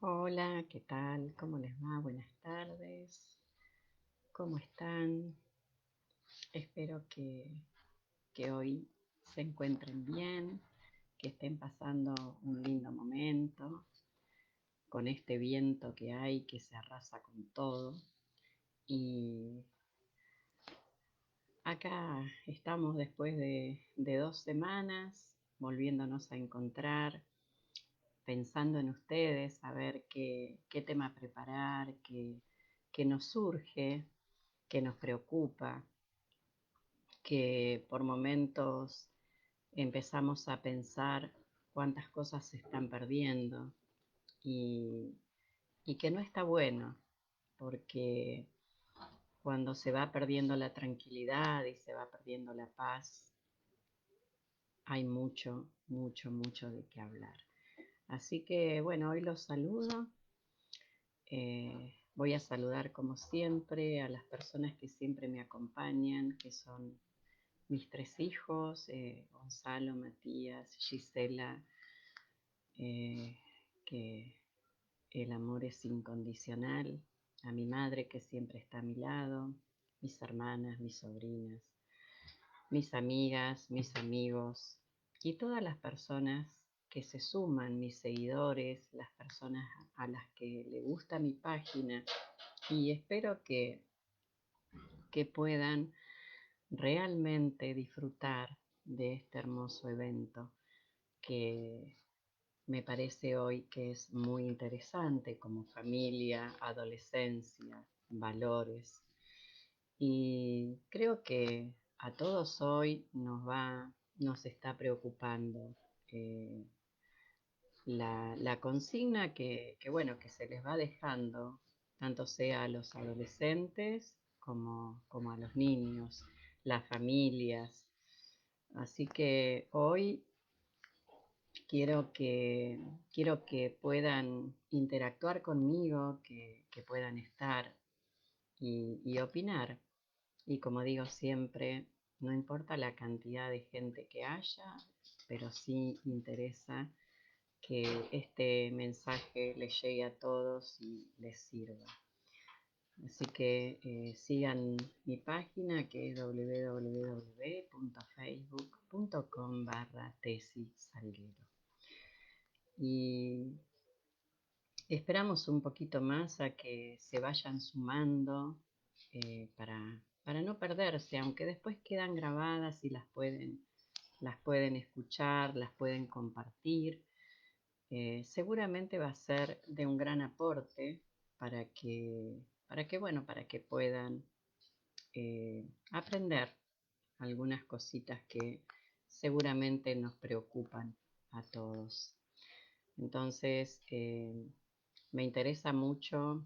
Hola, ¿qué tal? ¿Cómo les va? Buenas tardes. ¿Cómo están? Espero que hoy se encuentren bien, que estén pasando un lindo momento con este viento que hay que se arrasa con todo. Y acá estamos después de 2 semanas volviéndonos a encontrar, pensando en ustedes, a ver qué tema preparar, qué nos surge, qué nos preocupa, que por momentos empezamos a pensar cuántas cosas se están perdiendo y, y que no está bueno, porque cuando se va perdiendo la tranquilidad y se va perdiendo la paz, hay mucho, mucho, mucho de qué hablar. Así que bueno, hoy los saludo. Voy a saludar como siempre a las personas que siempre me acompañan, que son mis 3 hijos, Gonzalo, Matías, Gisela, que el amor es incondicional, a mi madre que siempre está a mi lado, mis hermanas, mis sobrinas, mis amigas, mis amigos y todas las personas que se suman, mis seguidores, las personas a las que le gusta mi página, y espero que puedan realmente disfrutar de este hermoso evento que me parece hoy que es muy interesante como familia, adolescencia, valores. Y creo que a todos hoy nos está preocupando eh, la consigna bueno, que se les va dejando, tanto sea a los adolescentes como a los niños, las familias. Así que hoy quiero que, quiero que puedan interactuar conmigo, que puedan estar y opinar. Y como digo siempre, no importa la cantidad de gente que haya, pero sí interesa que este mensaje les llegue a todos y les sirva. Así que sigan mi página, que es www.facebook.com/tesisalguero. Y esperamos un poquito más a que se vayan sumando para no perderse, aunque después quedan grabadas y las pueden escuchar, las pueden compartir. Seguramente va a ser de un gran aporte para que puedan aprender algunas cositas que seguramente nos preocupan a todos. Entonces, me interesa mucho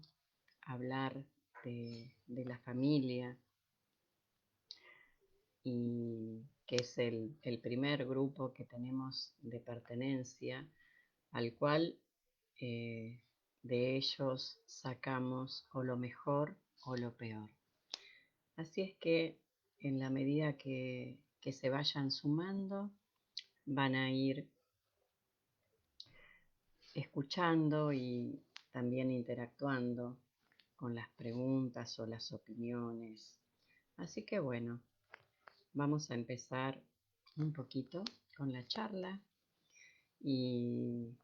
hablar de la familia, y que es el primer grupo que tenemos de pertenencia, al cual eh, de ellos sacamos o lo mejor o lo peor. Así es que en la medida que se vayan sumando, van a ir escuchando y también interactuando con las preguntas o las opiniones. Así que bueno, vamos a empezar un poquito con la charla y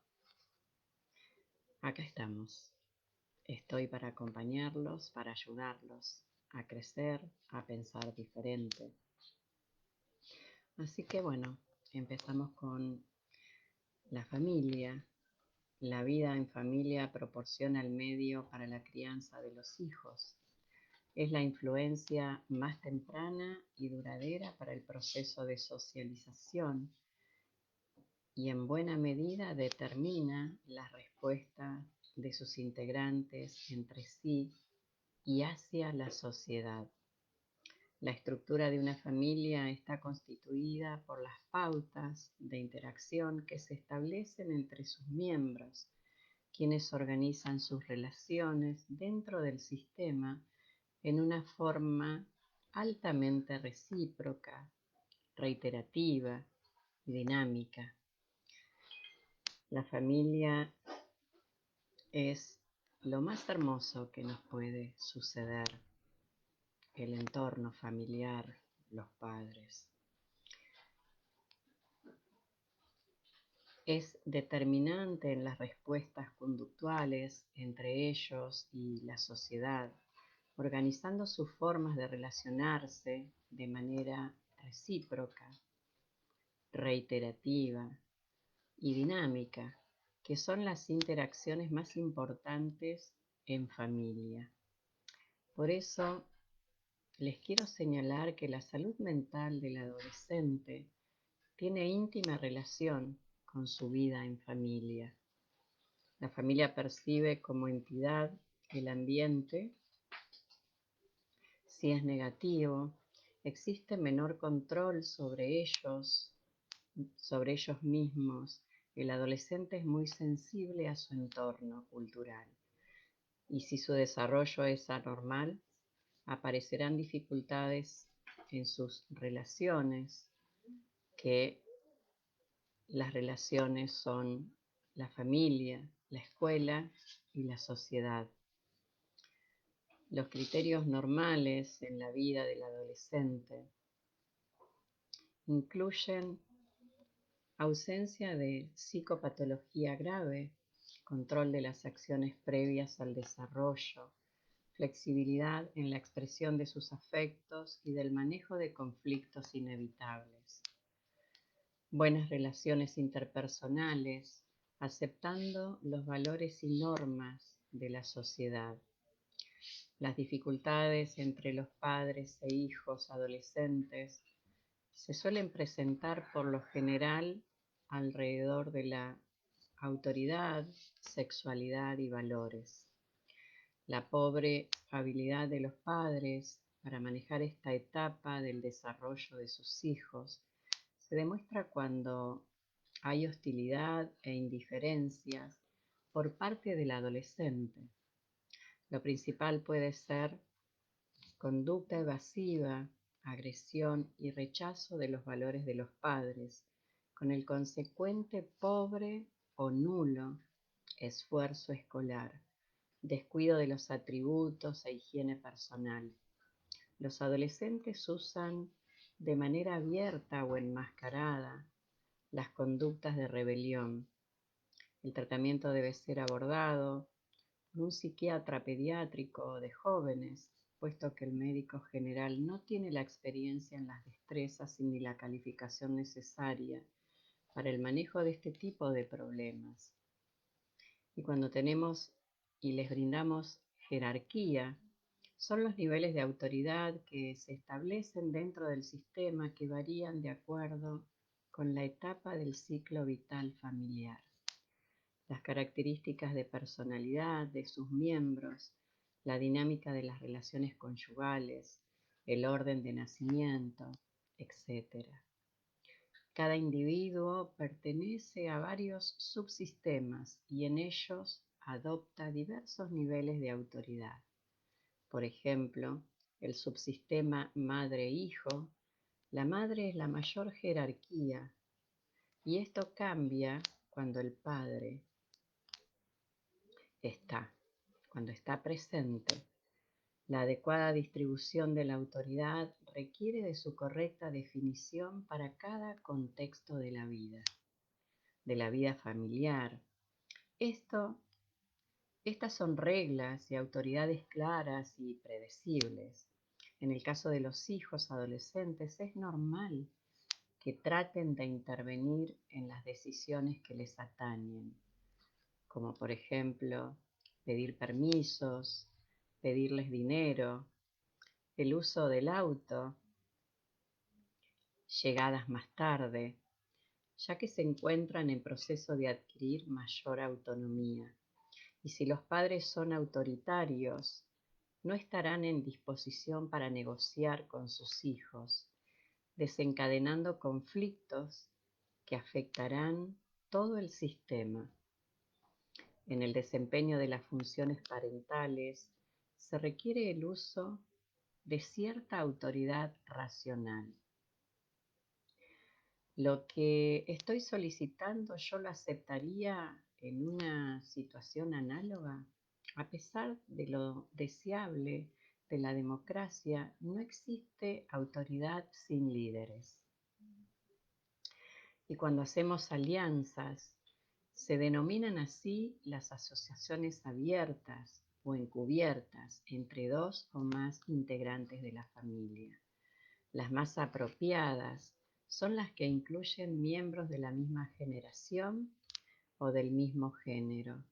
acá estamos. Estoy para acompañarlos, para ayudarlos a crecer, a pensar diferente. Así que bueno, empezamos con la familia. La vida en familia proporciona el medio para la crianza de los hijos. Es la influencia más temprana y duradera para el proceso de socialización y en buena medida determina la respuesta de sus integrantes entre sí y hacia la sociedad. La estructura de una familia está constituida por las pautas de interacción que se establecen entre sus miembros, quienes organizan sus relaciones dentro del sistema en una forma altamente recíproca, reiterativa y dinámica. La familia es lo más hermoso que nos puede suceder, el entorno familiar, los padres. Es determinante en las respuestas conductuales entre ellos y la sociedad, organizando sus formas de relacionarse de manera recíproca, reiterativa y dinámica, que son las interacciones más importantes en familia. Por eso les quiero señalar que la salud mental del adolescente tiene íntima relación con su vida en familia. La familia percibe como entidad el ambiente. Si es negativo, existe menor control sobre ellos mismos. El adolescente es muy sensible a su entorno cultural. Y si su desarrollo es anormal, aparecerán dificultades en sus relaciones, que las relaciones son la familia, la escuela y la sociedad. Los criterios normales en la vida del adolescente incluyen ausencia de psicopatología grave, control de las acciones previas al desarrollo, flexibilidad en la expresión de sus afectos y del manejo de conflictos inevitables, buenas relaciones interpersonales, aceptando los valores y normas de la sociedad. Las dificultades entre los padres e hijos adolescentes se suelen presentar por lo general alrededor de la autoridad, sexualidad y valores. La pobre habilidad de los padres para manejar esta etapa del desarrollo de sus hijos se demuestra cuando hay hostilidad e indiferencias por parte del adolescente. Lo principal puede ser conducta evasiva, agresión y rechazo de los valores de los padres, con el consecuente pobre o nulo esfuerzo escolar, descuido de los atributos e higiene personal. Los adolescentes usan de manera abierta o enmascarada las conductas de rebelión. El tratamiento debe ser abordado por un psiquiatra pediátrico de jóvenes, puesto que el médico general no tiene la experiencia en las destrezas ni la calificación necesaria para el manejo de este tipo de problemas. Y cuando tenemos y les brindamos jerarquía, son los niveles de autoridad que se establecen dentro del sistema que varían de acuerdo con la etapa del ciclo vital familiar. Las características de personalidad de sus miembros, la dinámica de las relaciones conyugales, el orden de nacimiento, etc. Cada individuo pertenece a varios subsistemas y en ellos adopta diversos niveles de autoridad. Por ejemplo, el subsistema madre-hijo, la madre es la mayor jerarquía y esto cambia cuando el padre cuando está presente. La adecuada distribución de la autoridad requiere de su correcta definición para cada contexto de la vida familiar. Estas son reglas y autoridades claras y predecibles. En el caso de los hijos adolescentes es normal que traten de intervenir en las decisiones que les atañen, como por ejemplo pedir permisos, pedirles dinero, el uso del auto, llegadas más tarde, ya que se encuentran en proceso de adquirir mayor autonomía. Y si los padres son autoritarios, no estarán en disposición para negociar con sus hijos, desencadenando conflictos que afectarán todo el sistema. En el desempeño de las funciones parentales se requiere el uso de cierta autoridad racional. Lo que estoy solicitando yo lo aceptaría en una situación análoga, a pesar de lo deseable de la democracia, no existe autoridad sin líderes. Y cuando hacemos alianzas, se denominan así las asociaciones abiertas o encubiertas entre dos o más integrantes de la familia. Las más apropiadas son las que incluyen miembros de la misma generación o del mismo género.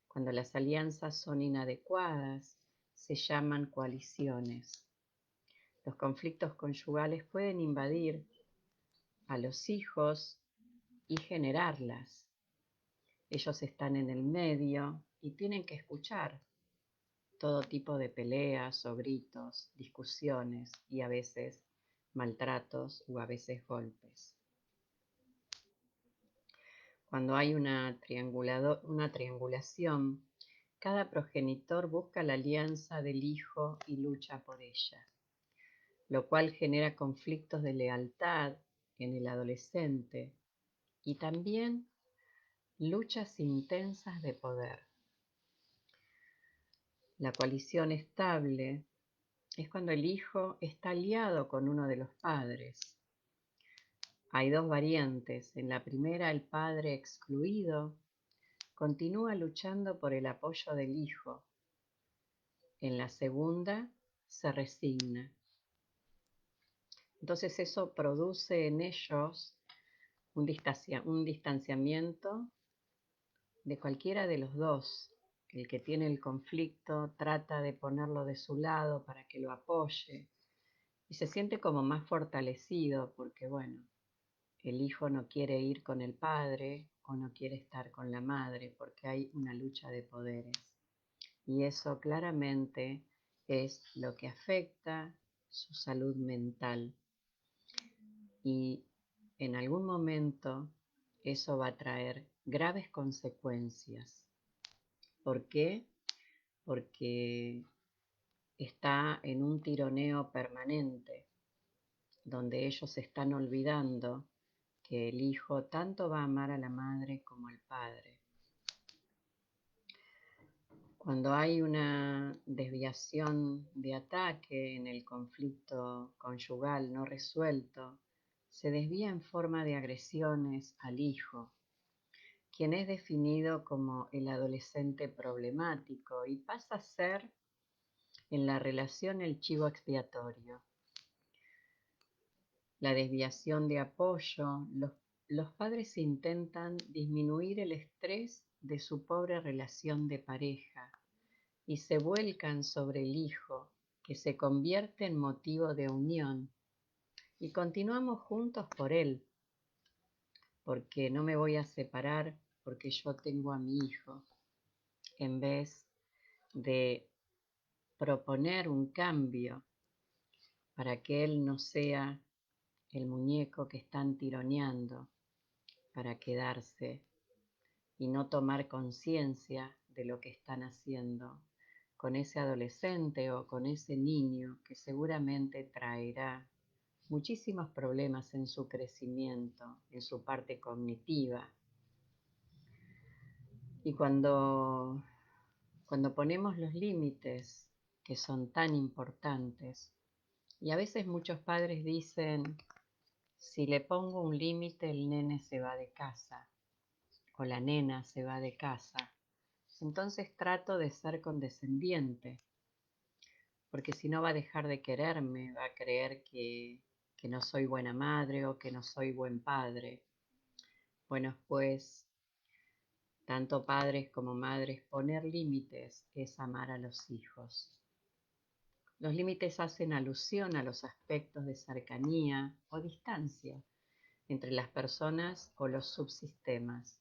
Cuando las alianzas son inadecuadas, se llaman coaliciones. Los conflictos conyugales pueden invadir a los hijos y generarlas. Ellos están en el medio y tienen que escuchar todo tipo de peleas o gritos, discusiones y a veces maltratos o a veces golpes. Cuando hay una triangulación, cada progenitor busca la alianza del hijo y lucha por ella, lo cual genera conflictos de lealtad en el adolescente y también luchas intensas de poder. La coalición estable es cuando el hijo está aliado con uno de los padres. Hay dos variantes. En la primera, el padre excluido continúa luchando por el apoyo del hijo. En la segunda, se resigna. Entonces eso produce en ellos un distanciamiento de cualquiera de los dos. El que tiene el conflicto trata de ponerlo de su lado para que lo apoye y se siente como más fortalecido porque, bueno, el hijo no quiere ir con el padre o no quiere estar con la madre porque hay una lucha de poderes. Y eso claramente es lo que afecta su salud mental. Y en algún momento eso va a traer graves consecuencias. ¿Por qué? Porque está en un tironeo permanente, donde ellos están olvidando que el hijo tanto va a amar a la madre como al padre. Cuando hay una desviación de ataque en el conflicto conyugal no resuelto, se desvía en forma de agresiones al hijo, quien es definido como el adolescente problemático y pasa a ser en la relación el chivo expiatorio. La desviación de apoyo, los padres intentan disminuir el estrés de su pobre relación de pareja y se vuelcan sobre el hijo, que se convierte en motivo de unión. Y continuamos juntos por él, porque no me voy a separar porque yo tengo a mi hijo, en vez de proponer un cambio para que él no sea el muñeco que están tironeando para quedarse y no tomar conciencia de lo que están haciendo con ese adolescente o con ese niño que seguramente traerá muchísimos problemas en su crecimiento, en su parte cognitiva. Y cuando ponemos los límites que son tan importantes, y a veces muchos padres dicen, si le pongo un límite el nene se va de casa o la nena se va de casa, entonces trato de ser condescendiente, porque si no va a dejar de quererme, va a creer que no soy buena madre o que no soy buen padre. Bueno, pues, tanto padres como madres, poner límites es amar a los hijos. Los límites hacen alusión a los aspectos de cercanía o distancia entre las personas o los subsistemas.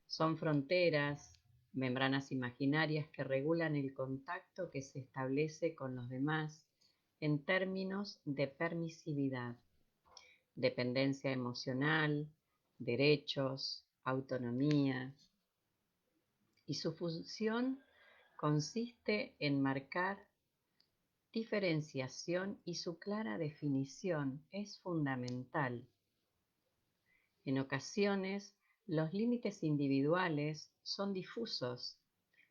Son fronteras, membranas imaginarias que regulan el contacto que se establece con los demás en términos de permisividad, dependencia emocional, derechos, autonomía. Y su función consiste en marcar diferenciación y su clara definición es fundamental. En ocasiones, Los límites individuales son difusos.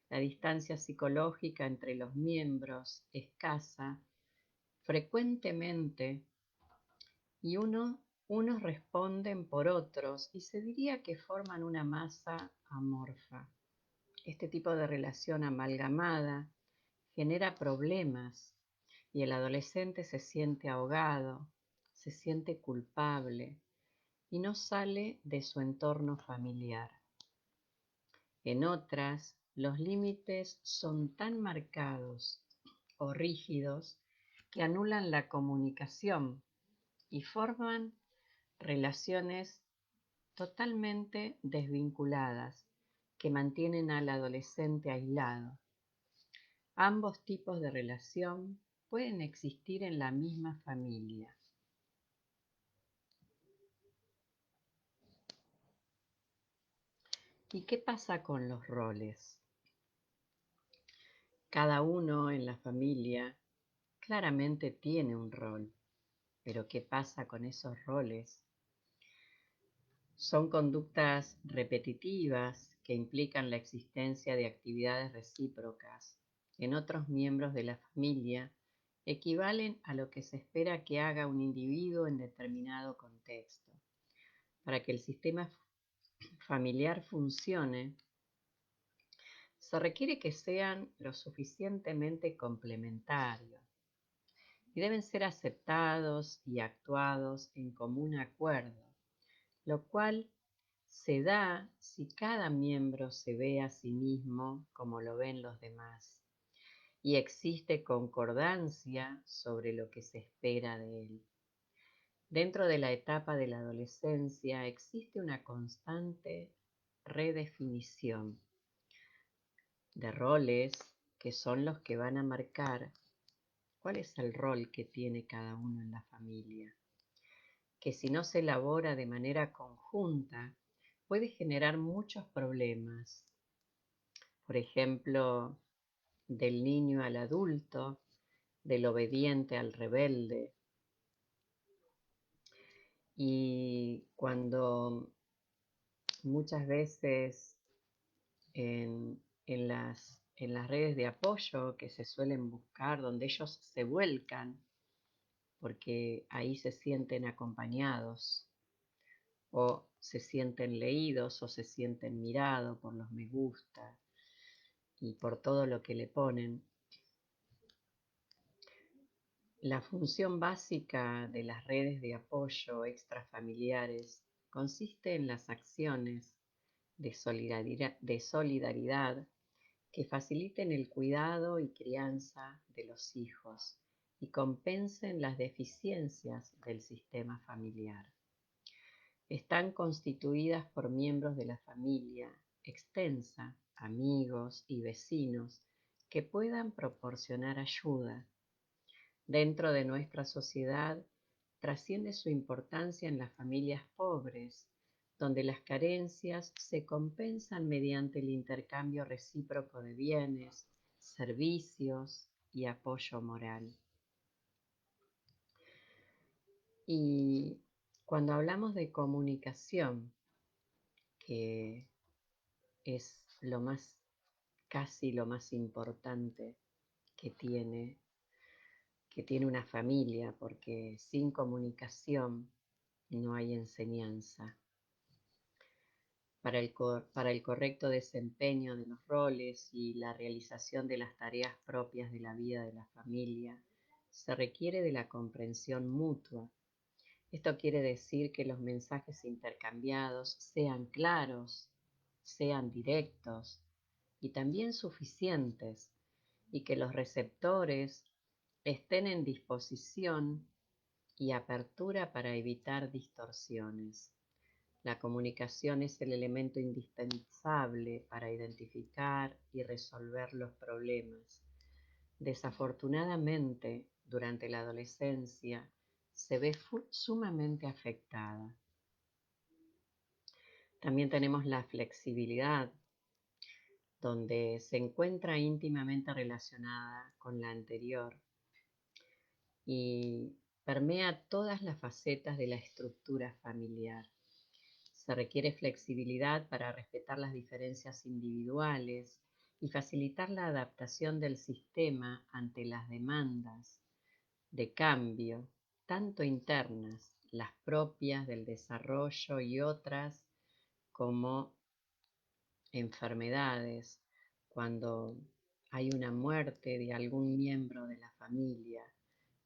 La distancia psicológica entre los miembros escasa frecuentemente y unos responden por otros y se diría que forman una masa amorfa. Este tipo de relación amalgamada genera problemas y el adolescente se siente ahogado, se siente culpable y no sale de su entorno familiar. En otras, los límites son tan marcados o rígidos que anulan la comunicación y forman relaciones totalmente desvinculadas que mantienen al adolescente aislado. Ambos tipos de relación pueden existir en la misma familia. ¿Y qué pasa con los roles? Cada uno en la familia claramente tiene un rol, pero ¿qué pasa con esos roles? Son conductas repetitivas que implican la existencia de actividades recíprocas en otros miembros de la familia, equivalen a lo que se espera que haga un individuo en determinado contexto. Para que el sistema familiar funcione, se requiere que sean lo suficientemente complementarios y deben ser aceptados y actuados en común acuerdo, lo cual se da si cada miembro se ve a sí mismo como lo ven los demás y existe concordancia sobre lo que se espera de él. Dentro de la etapa de la adolescencia existe una constante redefinición de roles que son los que van a marcar cuál es el rol que tiene cada uno en la familia, que si no se elabora de manera conjunta puede generar muchos problemas. Por ejemplo, del niño al adulto, del obediente al rebelde. Y cuando muchas veces en las redes de apoyo que se suelen buscar, donde ellos se vuelcan, porque ahí se sienten acompañados, o se sienten leídos, o se sienten mirados por los me gusta y por todo lo que le ponen. La función básica de las redes de apoyo extrafamiliares consiste en las acciones de solidaridad que faciliten el cuidado y crianza de los hijos y compensen las deficiencias del sistema familiar. Están constituidas por miembros de la familia extensa, amigos y vecinos que puedan proporcionar ayuda. Dentro de nuestra sociedad trasciende su importancia en las familias pobres, donde las carencias se compensan mediante el intercambio recíproco de bienes, servicios y apoyo moral. Y cuando hablamos de comunicación, que es casi lo más importante que tiene una familia, porque sin comunicación no hay enseñanza. Para el correcto desempeño de los roles y la realización de las tareas propias de la vida de la familia, se requiere de la comprensión mutua. Esto quiere decir que los mensajes intercambiados sean claros, sean directos y también suficientes, y que los receptores estén en disposición y apertura para evitar distorsiones. La comunicación es el elemento indispensable para identificar y resolver los problemas. Desafortunadamente, durante la adolescencia, se ve sumamente afectada. También tenemos la flexibilidad, donde se encuentra íntimamente relacionada con la anterior y permea todas las facetas de la estructura familiar. Se requiere flexibilidad para respetar las diferencias individuales y facilitar la adaptación del sistema ante las demandas de cambio, tanto internas, las propias del desarrollo y otras como enfermedades, cuando hay una muerte de algún miembro de la familia,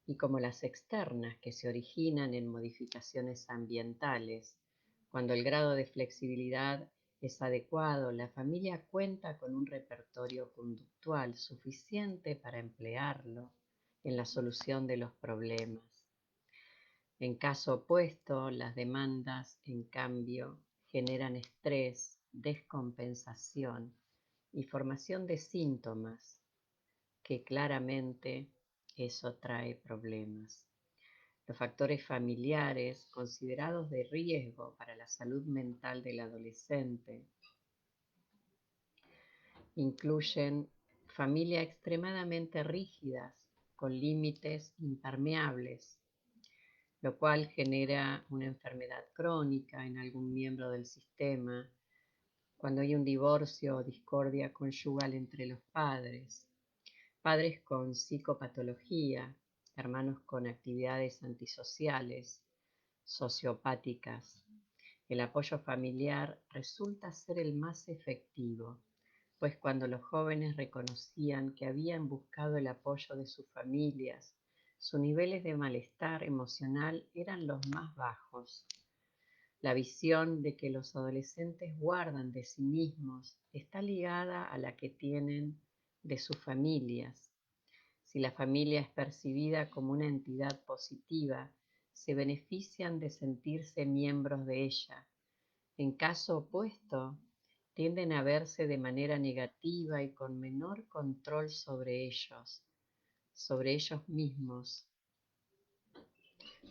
y como las externas que se originan en modificaciones ambientales. Cuando el grado de flexibilidad es adecuado, la familia cuenta con un repertorio conductual suficiente para emplearlo en la solución de los problemas. En caso opuesto, las demandas, en cambio, generan estrés, descompensación y formación de síntomas que claramente eso trae problemas. Los factores familiares considerados de riesgo para la salud mental del adolescente incluyen familias extremadamente rígidas con límites impermeables, lo cual genera una enfermedad crónica en algún miembro del sistema, cuando hay un divorcio o discordia conyugal entre los padres, padres con psicopatología, hermanos con actividades antisociales, sociopáticas. El apoyo familiar resulta ser el más efectivo, pues cuando los jóvenes reconocían que habían buscado el apoyo de sus familias, sus niveles de malestar emocional eran los más bajos. La visión de que los adolescentes guardan de sí mismos está ligada a la que tienen de sus familias. Si la familia es percibida como una entidad positiva, se benefician de sentirse miembros de ella. En caso opuesto, tienden a verse de manera negativa y con menor control sobre ellos mismos,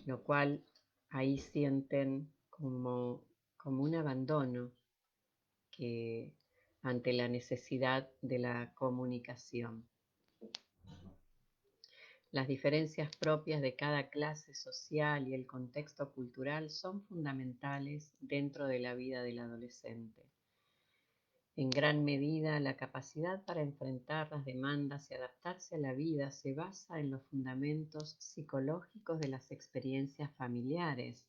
lo cual ahí sienten como un abandono que ante la necesidad de la comunicación. Las diferencias propias de cada clase social y el contexto cultural son fundamentales dentro de la vida del adolescente. En gran medida, la capacidad para enfrentar las demandas y adaptarse a la vida se basa en los fundamentos psicológicos de las experiencias familiares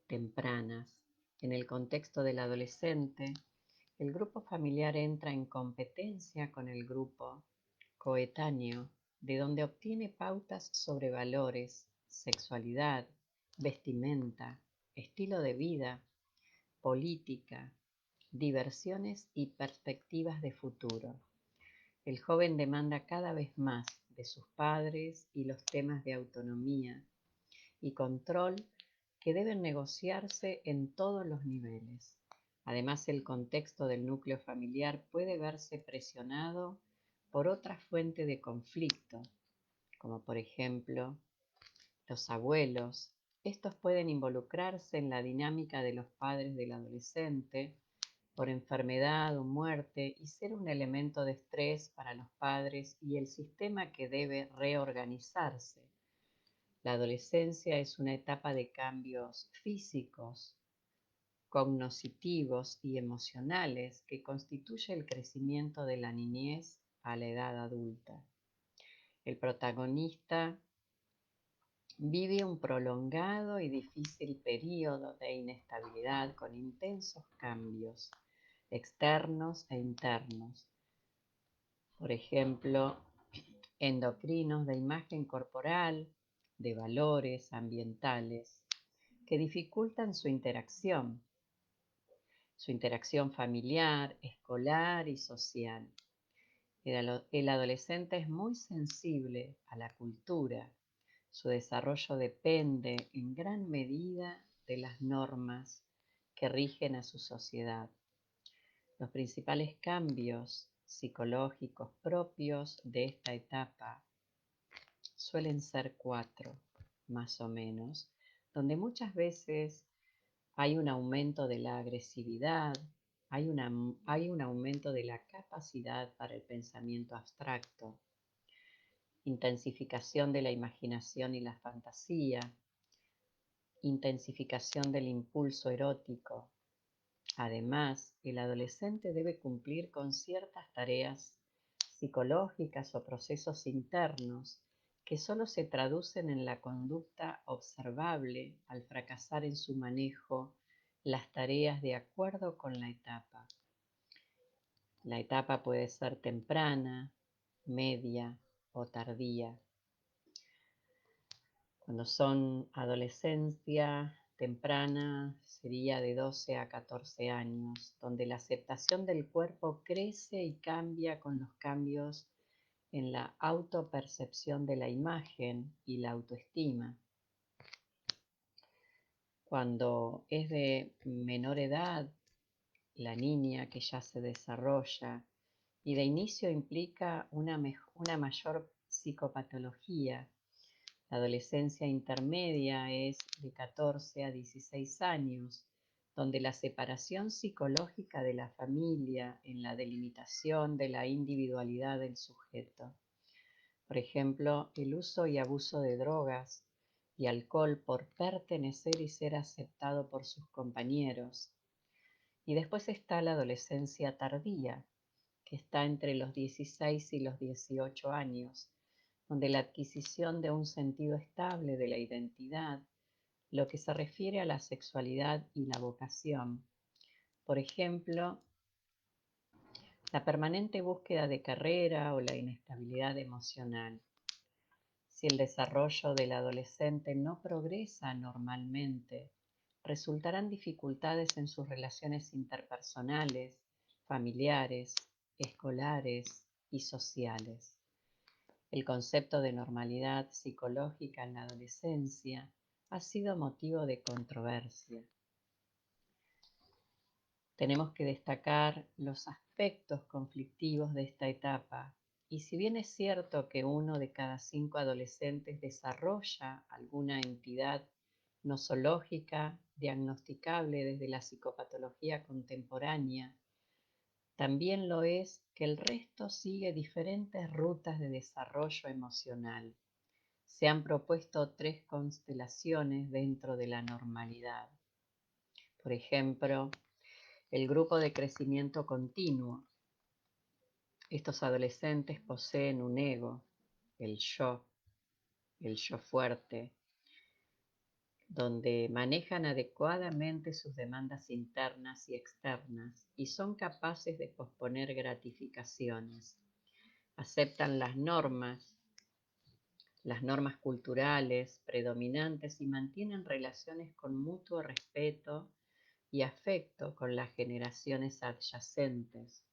tempranas. En el contexto del adolescente, el grupo familiar entra en competencia con el grupo coetáneo, de donde obtiene pautas sobre valores, sexualidad, vestimenta, estilo de vida, política, diversiones y perspectivas de futuro. El joven demanda cada vez más de sus padres y los temas de autonomía y control que deben negociarse en todos los niveles. Además, el contexto del núcleo familiar puede verse presionado por otra fuente de conflicto, como por ejemplo los abuelos. Estos pueden involucrarse en la dinámica de los padres del adolescente por enfermedad o muerte y ser un elemento de estrés para los padres y el sistema que debe reorganizarse. La adolescencia es una etapa de cambios físicos, cognitivos y emocionales que constituye el crecimiento de la niñez a la edad adulta. El protagonista vive un prolongado y difícil periodo de inestabilidad con intensos cambios externos e internos. Por ejemplo, endocrinos de imagen corporal, de valores ambientales, que dificultan su interacción familiar, escolar y social. El adolescente es muy sensible a la cultura. Su desarrollo depende en gran medida de las normas que rigen a su sociedad. Los principales cambios psicológicos propios de esta etapa suelen ser 4, más o menos, donde muchas veces hay un aumento de la agresividad, hay un aumento de la capacidad para el pensamiento abstracto, intensificación de la imaginación y la fantasía, intensificación del impulso erótico. Además, el adolescente debe cumplir con ciertas tareas psicológicas o procesos internos que solo se traducen en la conducta observable al fracasar en su manejo las tareas de acuerdo con la etapa. La etapa puede ser temprana, media o tardía. Cuando son adolescencia temprana sería de 12 a 14 años, donde la aceptación del cuerpo crece y cambia con los cambios en la autopercepción de la imagen y la autoestima. Cuando es de menor edad, la niña que ya se desarrolla y de inicio implica una mayor psicopatología. La adolescencia intermedia es de 14 a 16 años, donde la separación psicológica de la familia en la delimitación de la individualidad del sujeto. Por ejemplo, el uso y abuso de drogas y alcohol por pertenecer y ser aceptado por sus compañeros. Y después está la adolescencia tardía, que está entre los 16 y los 18 años, donde la adquisición de un sentido estable de la identidad, lo que se refiere a la sexualidad y la vocación. Por ejemplo, la permanente búsqueda de carrera o la inestabilidad emocional. Si el desarrollo del adolescente no progresa normalmente, resultarán dificultades en sus relaciones interpersonales, familiares, escolares y sociales. El concepto de normalidad psicológica en la adolescencia ha sido motivo de controversia. Tenemos que destacar los aspectos conflictivos de esta etapa, y si bien es cierto que 1 de cada 5 adolescentes desarrolla alguna entidad nosológica diagnosticable desde la psicopatología contemporánea, también lo es que el resto sigue diferentes rutas de desarrollo emocional. Se han propuesto 3 constelaciones dentro de la normalidad. Por ejemplo, el grupo de crecimiento continuo. Estos adolescentes poseen un ego, el yo fuerte, donde manejan adecuadamente sus demandas internas y externas y son capaces de posponer gratificaciones. Aceptan las normas culturales predominantes y mantienen relaciones con mutuo respeto y afecto con las generaciones adyacentes.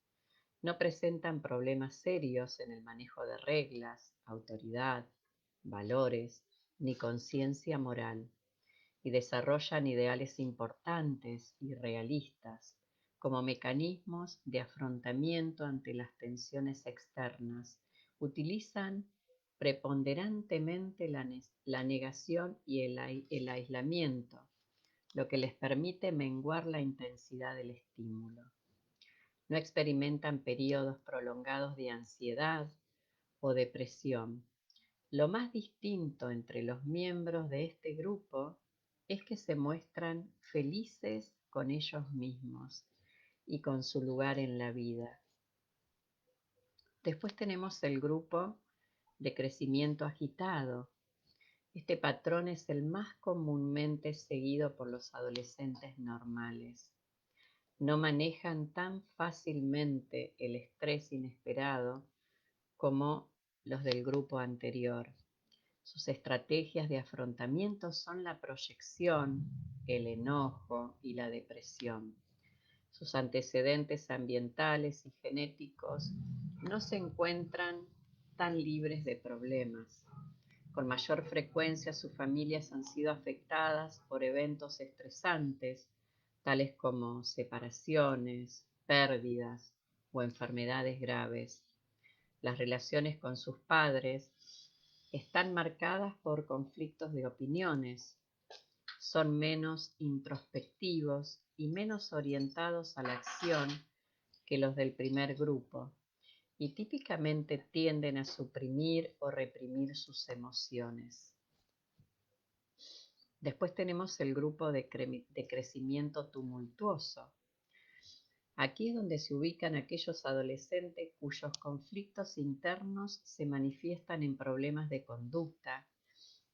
No presentan problemas serios en el manejo de reglas, autoridad, valores ni conciencia moral, y desarrollan ideales importantes y realistas como mecanismos de afrontamiento ante las tensiones externas. Utilizan preponderantemente la negación y el aislamiento, lo que les permite menguar la intensidad del estímulo. No experimentan periodos prolongados de ansiedad o depresión. Lo más distinto entre los miembros de este grupo es que se muestran felices con ellos mismos y con su lugar en la vida. Después tenemos el grupo de crecimiento agitado. Este patrón es el más comúnmente seguido por los adolescentes normales. No manejan tan fácilmente el estrés inesperado como los del grupo anterior. Sus estrategias de afrontamiento son la proyección, el enojo y la depresión. Sus antecedentes ambientales y genéticos no se encuentran tan libres de problemas. Con mayor frecuencia sus familias han sido afectadas por eventos estresantes, tales como separaciones, pérdidas o enfermedades graves. Las relaciones con sus padres están marcadas por conflictos de opiniones, son menos introspectivos y menos orientados a la acción que los del primer grupo, y típicamente tienden a suprimir o reprimir sus emociones. Después tenemos el grupo de crecimiento tumultuoso. Aquí es donde se ubican aquellos adolescentes cuyos conflictos internos se manifiestan en problemas de conducta,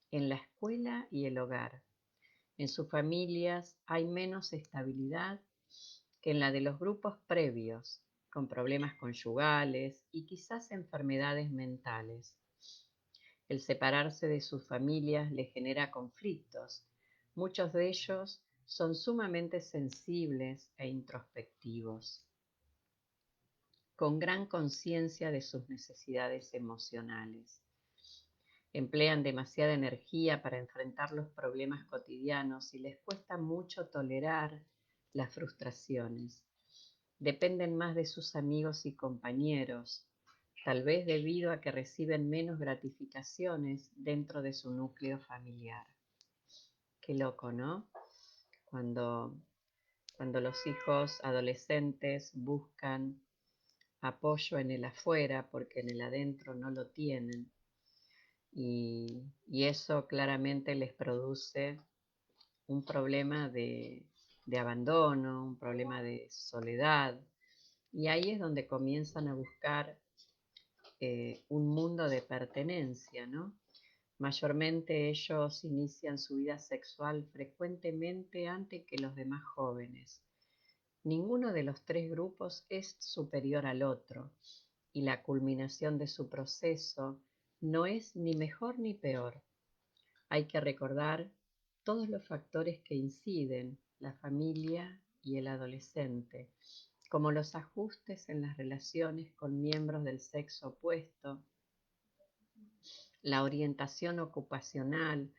en la escuela y el hogar. En sus familias hay menos estabilidad que en la de los grupos previos, con problemas conyugales y quizás enfermedades mentales. El separarse de sus familias les genera conflictos. Muchos de ellos son sumamente sensibles e introspectivos, con gran conciencia de sus necesidades emocionales. Emplean demasiada energía para enfrentar los problemas cotidianos y les cuesta mucho tolerar las frustraciones. Dependen más de sus amigos y compañeros, tal vez debido a que reciben menos gratificaciones dentro de su núcleo familiar. Qué loco, ¿no? Cuando, cuando los hijos adolescentes buscan apoyo en el afuera porque en el adentro no lo tienen. Y eso claramente les produce un problema de abandono, un problema de soledad. Y ahí es donde comienzan a buscar un mundo de pertenencia, ¿no? Mayormente ellos inician su vida sexual frecuentemente antes que los demás jóvenes. Ninguno de los tres grupos es superior al otro y la culminación de su proceso no es ni mejor ni peor. Hay que recordar todos los factores que inciden, la familia y el adolescente, como los ajustes en las relaciones con miembros del sexo opuesto, la orientación ocupacional,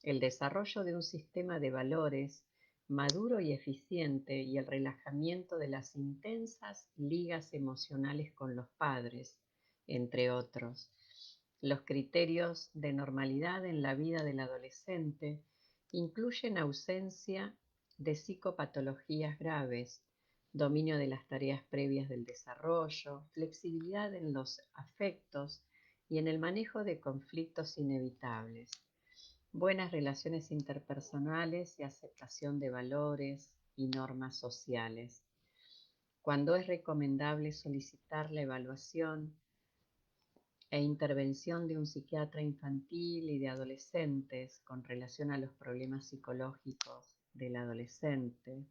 el desarrollo de un sistema de valores maduro y eficiente y el relajamiento de las intensas ligas emocionales con los padres, entre otros. Los criterios de normalidad en la vida del adolescente incluyen ausencia de psicopatologías graves, dominio de las tareas previas del desarrollo, flexibilidad en los afectos y en el manejo de conflictos inevitables, buenas relaciones interpersonales y aceptación de valores y normas sociales. Cuando es recomendable solicitar la evaluación e intervención de un psiquiatra infantil y de adolescentes con relación a los problemas psicológicos del adolescente.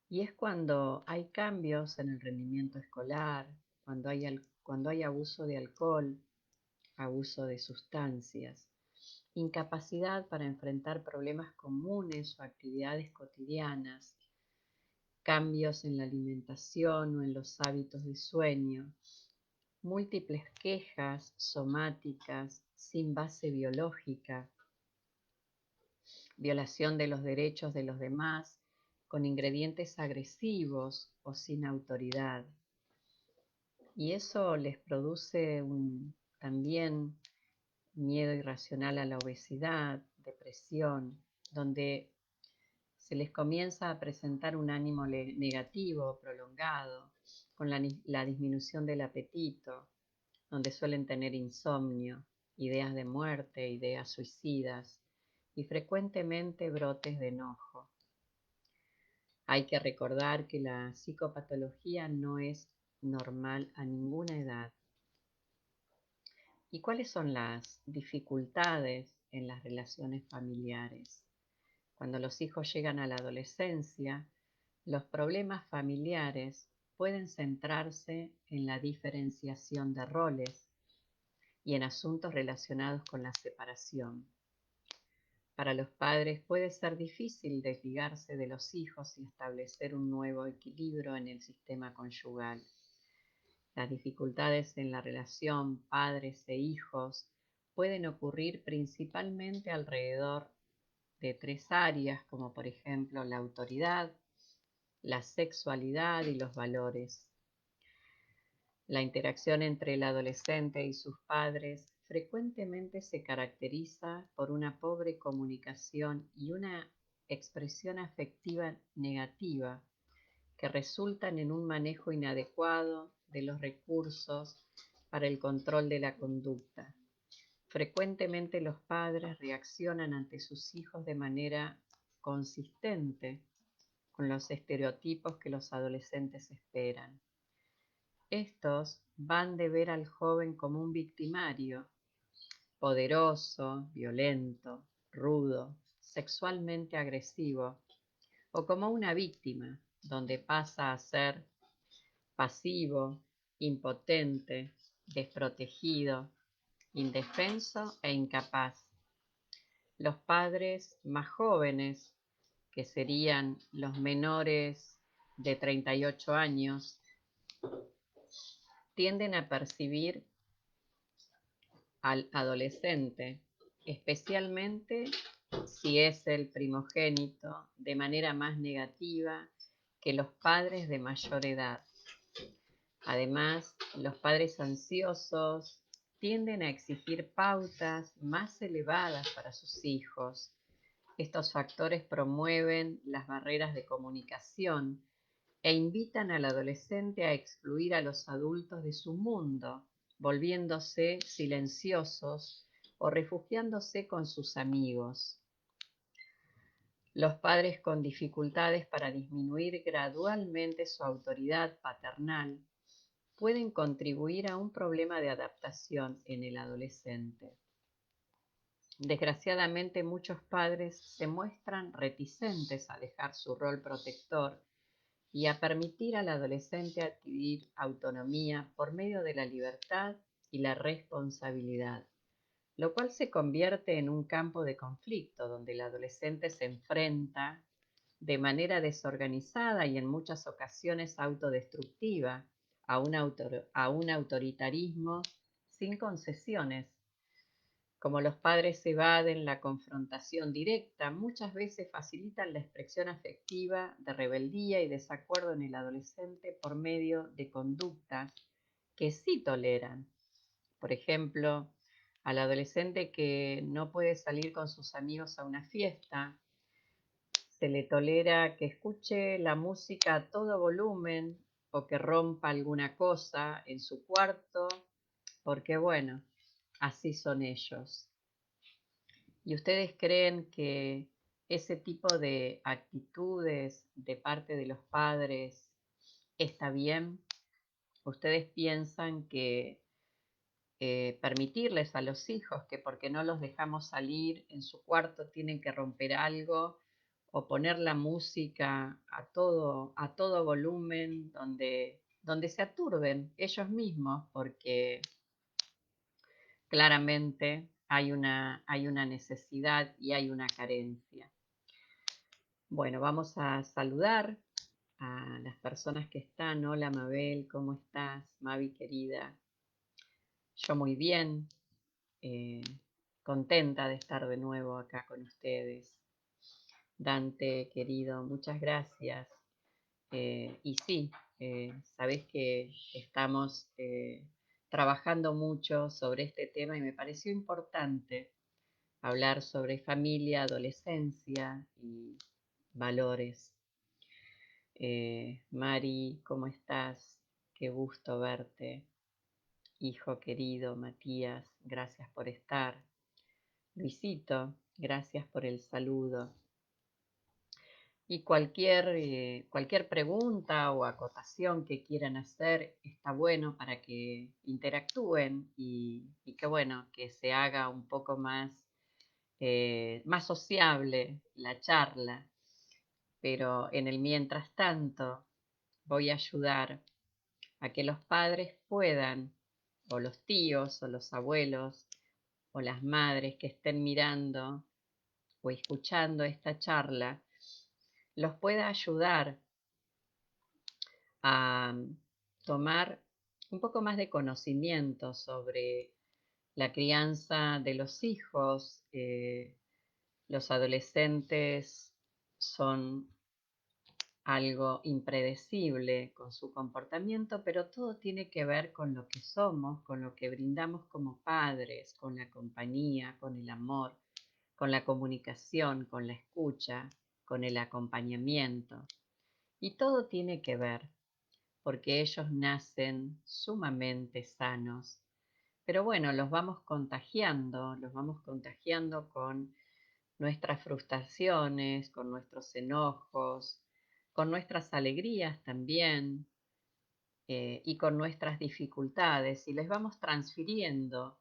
Y es cuando hay cambios en el rendimiento escolar, cuando hay abuso de alcohol, abuso de sustancias, incapacidad para enfrentar problemas comunes o actividades cotidianas, cambios en la alimentación o en los hábitos de sueño, múltiples quejas somáticas sin base biológica, violación de los derechos de los demás con ingredientes agresivos o sin autoridad. Y eso les produce también miedo irracional a la obesidad, depresión, donde se les comienza a presentar un ánimo negativo, prolongado, con la disminución del apetito, donde suelen tener insomnio, ideas de muerte, ideas suicidas y frecuentemente brotes de enojo. Hay que recordar que la psicopatología no es normal a ninguna edad. ¿Y cuáles son las dificultades en las relaciones familiares? Cuando los hijos llegan a la adolescencia, los problemas familiares pueden centrarse en la diferenciación de roles y en asuntos relacionados con la separación. Para los padres puede ser difícil desligarse de los hijos y establecer un nuevo equilibrio en el sistema conyugal. Las dificultades en la relación padres e hijos pueden ocurrir principalmente alrededor de tres áreas, como por ejemplo la autoridad, la sexualidad y los valores. La interacción entre el adolescente y sus padres frecuentemente se caracteriza por una pobre comunicación y una expresión afectiva negativa que resultan en un manejo inadecuado de los recursos para el control de la conducta. Frecuentemente los padres reaccionan ante sus hijos de manera consistente con los estereotipos que los adolescentes esperan. Estos van de ver al joven como un victimario, poderoso, violento, rudo, sexualmente agresivo, o como una víctima, donde pasa a ser pasivo, impotente, desprotegido, indefenso e incapaz. Los padres más jóvenes, que serían los menores de 38 años, tienden a percibir al adolescente, especialmente si es el primogénito, de manera más negativa que los padres de mayor edad. Además, los padres ansiosos tienden a exigir pautas más elevadas para sus hijos. Estos factores promueven las barreras de comunicación e invitan al adolescente a excluir a los adultos de su mundo, volviéndose silenciosos o refugiándose con sus amigos. Los padres con dificultades para disminuir gradualmente su autoridad paternal pueden contribuir a un problema de adaptación en el adolescente. Desgraciadamente, muchos padres se muestran reticentes a dejar su rol protector y a permitir al adolescente adquirir autonomía por medio de la libertad y la responsabilidad, lo cual se convierte en un campo de conflicto donde el adolescente se enfrenta de manera desorganizada y en muchas ocasiones autodestructiva a un autoritarismo sin concesiones. Como los padres evaden la confrontación directa, muchas veces facilitan la expresión afectiva de rebeldía y desacuerdo en el adolescente por medio de conductas que sí toleran. Por ejemplo, al adolescente que no puede salir con sus amigos a una fiesta, se le tolera que escuche la música a todo volumen o que rompa alguna cosa en su cuarto, porque bueno, así son ellos. ¿Y ustedes creen que ese tipo de actitudes de parte de los padres está bien? ¿Ustedes piensan que permitirles a los hijos que porque no los dejamos salir en su cuarto tienen que romper algo o poner la música a todo volumen donde se aturben ellos mismos porque claramente hay una necesidad y hay una carencia? Bueno, vamos a saludar a las personas que están. Hola Mabel, ¿cómo estás? Mavi querida, yo muy bien, eh, contenta de estar de nuevo acá con ustedes. Dante querido, muchas gracias. Y sí, sabés que estamos trabajando mucho sobre este tema y me pareció importante hablar sobre familia, adolescencia y valores. Mari, ¿cómo estás? Qué gusto verte. Hijo querido, Matías, gracias por estar. Luisito, gracias por el saludo. Y cualquier pregunta o acotación que quieran hacer está bueno para que interactúen y que bueno, que se haga un poco más sociable la charla. Pero en el mientras tanto voy a ayudar a que los padres puedan, o los tíos, o los abuelos, o las madres que estén mirando o escuchando esta charla, los pueda ayudar a tomar un poco más de conocimiento sobre la crianza de los hijos. Los adolescentes son algo impredecible con su comportamiento, pero todo tiene que ver con lo que somos, con lo que brindamos como padres, con la compañía, con el amor, con la comunicación, con la escucha, con el acompañamiento. Y todo tiene que ver porque ellos nacen sumamente sanos, Pero bueno, los vamos contagiando con nuestras frustraciones, con nuestros enojos, con nuestras alegrías también, y con nuestras dificultades, y les vamos transfiriendo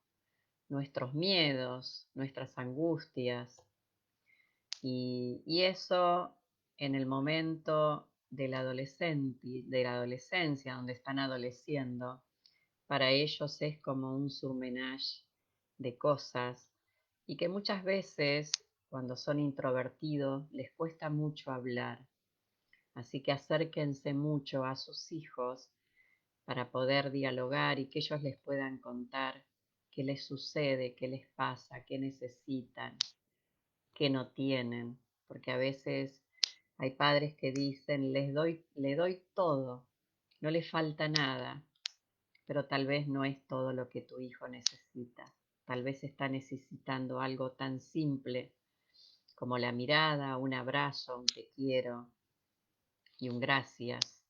nuestros miedos, nuestras angustias, y eso en el momento de la adolescencia, donde están adoleciendo, para ellos es como un surmenage de cosas y que muchas veces cuando son introvertidos les cuesta mucho hablar. Así que acérquense mucho a sus hijos para poder dialogar y que ellos les puedan contar qué les sucede, qué les pasa, qué necesitan, qué no tienen, porque a veces hay padres que dicen, le doy todo, no le falta nada, pero tal vez no es todo lo que tu hijo necesita. Tal vez está necesitando algo tan simple como la mirada, un abrazo, un te quiero y un gracias.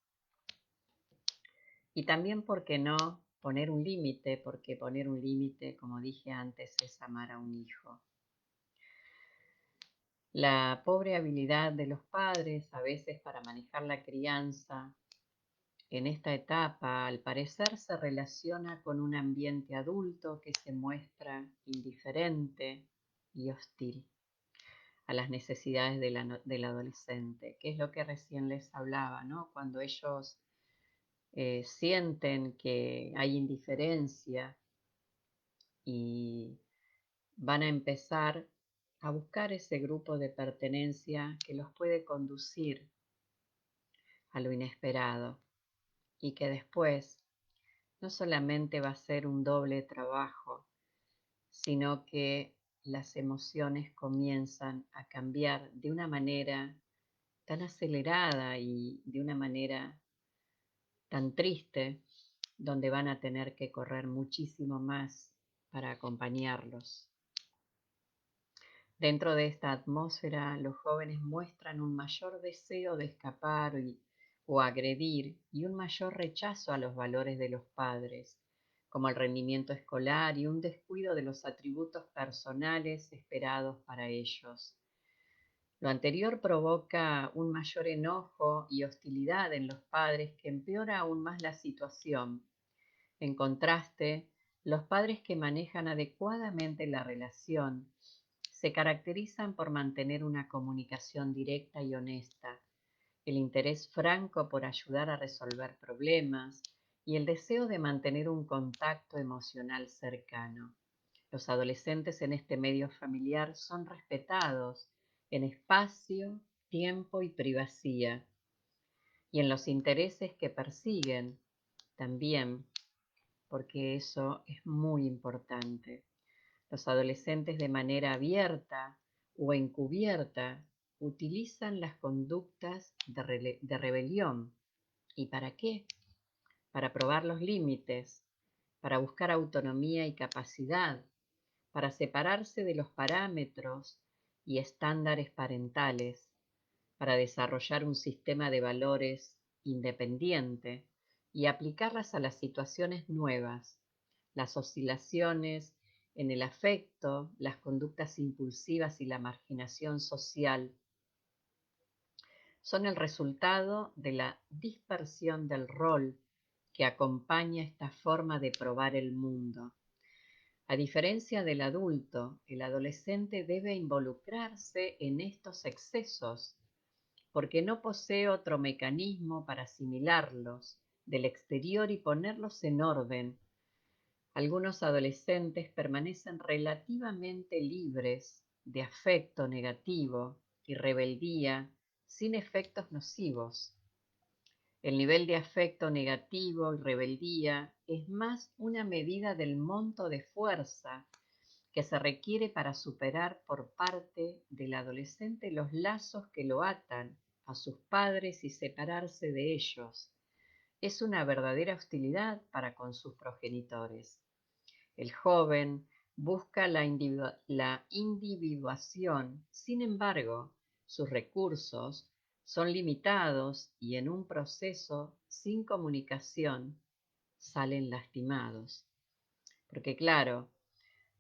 Y también, ¿por qué no poner un límite? Porque poner un límite, como dije antes, es amar a un hijo. La pobre habilidad de los padres a veces para manejar la crianza en esta etapa, al parecer, se relaciona con un ambiente adulto que se muestra indiferente y hostil a las necesidades del adolescente, que es lo que recién les hablaba, ¿no? Cuando ellos sienten que hay indiferencia y van a empezar a buscar ese grupo de pertenencia que los puede conducir a lo inesperado y que después no solamente va a ser un doble trabajo, sino que las emociones comienzan a cambiar de una manera tan acelerada y de una manera tan triste, donde van a tener que correr muchísimo más para acompañarlos. Dentro de esta atmósfera, los jóvenes muestran un mayor deseo de escapar o agredir y un mayor rechazo a los valores de los padres, como el rendimiento escolar y un descuido de los atributos personales esperados para ellos. Lo anterior provoca un mayor enojo y hostilidad en los padres que empeora aún más la situación. En contraste, los padres que manejan adecuadamente la relación se caracterizan por mantener una comunicación directa y honesta, el interés franco por ayudar a resolver problemas y el deseo de mantener un contacto emocional cercano. Los adolescentes en este medio familiar son respetados en espacio, tiempo y privacidad, y en los intereses que persiguen también, porque eso es muy importante. Los adolescentes de manera abierta o encubierta utilizan las conductas de rebelión. ¿Y para qué? Para probar los límites, para buscar autonomía y capacidad, para separarse de los parámetros y estándares parentales, para desarrollar un sistema de valores independiente y aplicarlas a las situaciones nuevas, las oscilaciones en el afecto, las conductas impulsivas y la marginación social son el resultado de la dispersión del rol que acompaña esta forma de probar el mundo. A diferencia del adulto, el adolescente debe involucrarse en estos excesos porque no posee otro mecanismo para asimilarlos del exterior y ponerlos en orden. Algunos adolescentes permanecen relativamente libres de afecto negativo y rebeldía sin efectos nocivos. El nivel de afecto negativo y rebeldía es más una medida del monto de fuerza que se requiere para superar por parte del adolescente los lazos que lo atan a sus padres y separarse de ellos. Es una verdadera hostilidad para con sus progenitores. El joven busca la individuación, sin embargo, sus recursos son limitados y en un proceso sin comunicación salen lastimados. Porque claro,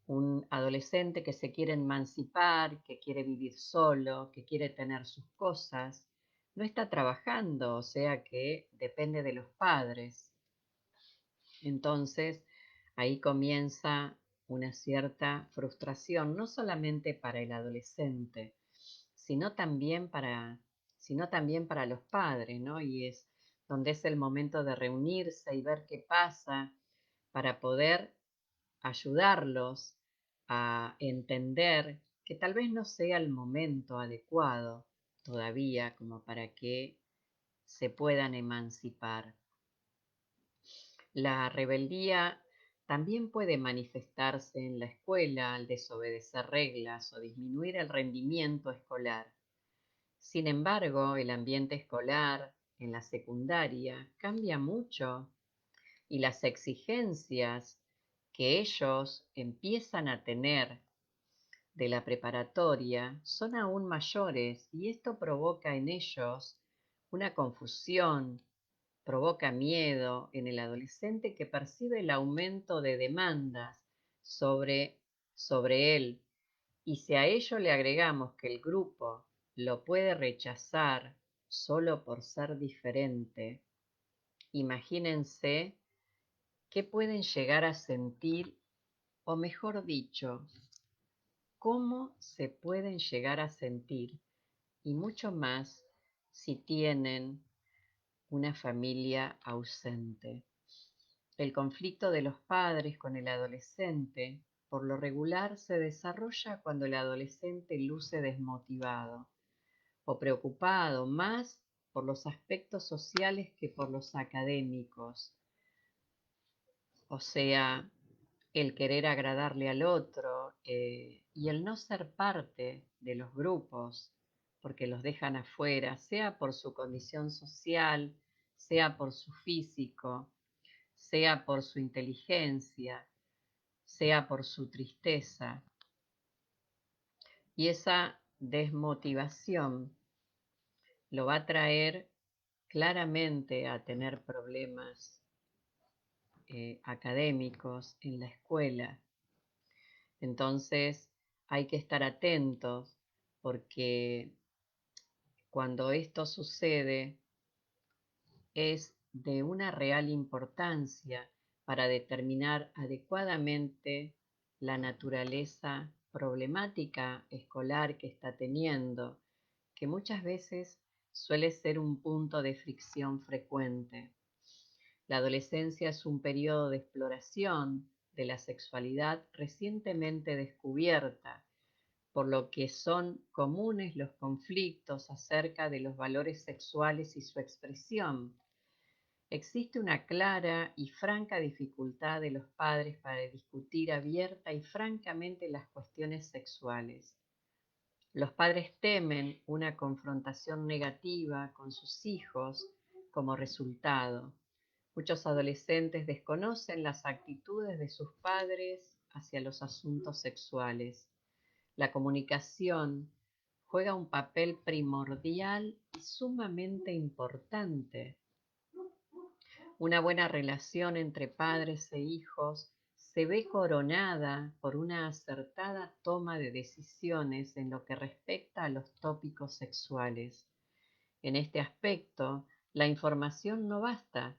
un adolescente que se quiere emancipar, que quiere vivir solo, que quiere tener sus cosas, no está trabajando, o sea que depende de los padres. Entonces, ahí comienza una cierta frustración, no solamente para el adolescente, sino también para los padres, ¿no? Y es donde es el momento de reunirse y ver qué pasa para poder ayudarlos a entender que tal vez no sea el momento adecuado todavía como para que se puedan emancipar. La rebeldía también puede manifestarse en la escuela al desobedecer reglas o disminuir el rendimiento escolar. Sin embargo, el ambiente escolar en la secundaria cambia mucho y las exigencias que ellos empiezan a tener de la preparatoria son aún mayores y esto provoca en ellos una confusión, provoca miedo en el adolescente que percibe el aumento de demandas sobre, sobre él. Y si a ello le agregamos que el grupo lo puede rechazar solo por ser diferente, imagínense qué pueden llegar a sentir, o mejor dicho, cómo se pueden llegar a sentir, y mucho más si tienen una familia ausente. El conflicto de los padres con el adolescente, por lo regular, se desarrolla cuando el adolescente luce desmotivado o preocupado más por los aspectos sociales que por los académicos. O sea, el querer agradarle al otro y el no ser parte de los grupos, porque los dejan afuera, sea por su condición social, sea por su físico, sea por su inteligencia, sea por su tristeza. Y esa desmotivación lo va a traer claramente a tener problemas académicos en la escuela. Entonces hay que estar atentos porque cuando esto sucede es de una real importancia para determinar adecuadamente la naturaleza problemática escolar que está teniendo, que muchas veces suele ser un punto de fricción frecuente. La adolescencia es un periodo de exploración de la sexualidad recientemente descubierta, por lo que son comunes los conflictos acerca de los valores sexuales y su expresión. Existe una clara y franca dificultad de los padres para discutir abierta y francamente las cuestiones sexuales. Los padres temen una confrontación negativa con sus hijos como resultado. Muchos adolescentes desconocen las actitudes de sus padres hacia los asuntos sexuales. La comunicación juega un papel primordial y sumamente importante. Una buena relación entre padres e hijos se ve coronada por una acertada toma de decisiones en lo que respecta a los tópicos sexuales. En este aspecto, la información no basta.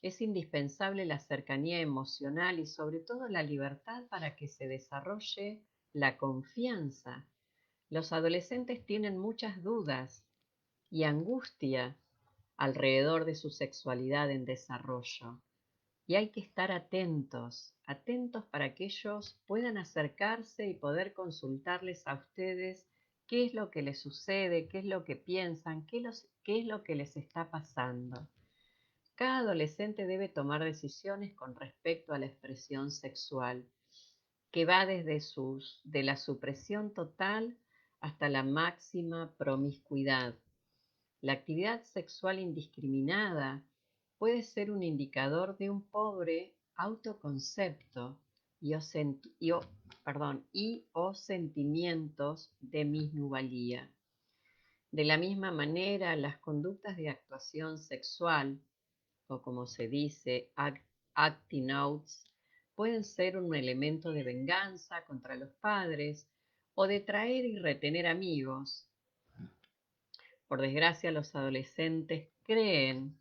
Es indispensable la cercanía emocional y sobre todo la libertad para que se desarrolle la confianza. Los adolescentes tienen muchas dudas y angustia alrededor de su sexualidad en desarrollo. Y hay que estar atentos, atentos para que ellos puedan acercarse y poder consultarles a ustedes qué es lo que les sucede, qué es lo que piensan, qué es lo que les está pasando. Cada adolescente debe tomar decisiones con respecto a la expresión sexual, que va de la supresión total hasta la máxima promiscuidad. La actividad sexual indiscriminada puede ser un indicador de un pobre autoconcepto y o sentimientos de minusvalía. De la misma manera, las conductas de actuación sexual, o como se dice, acting outs, pueden ser un elemento de venganza contra los padres o de traer y retener amigos. Por desgracia, los adolescentes creen,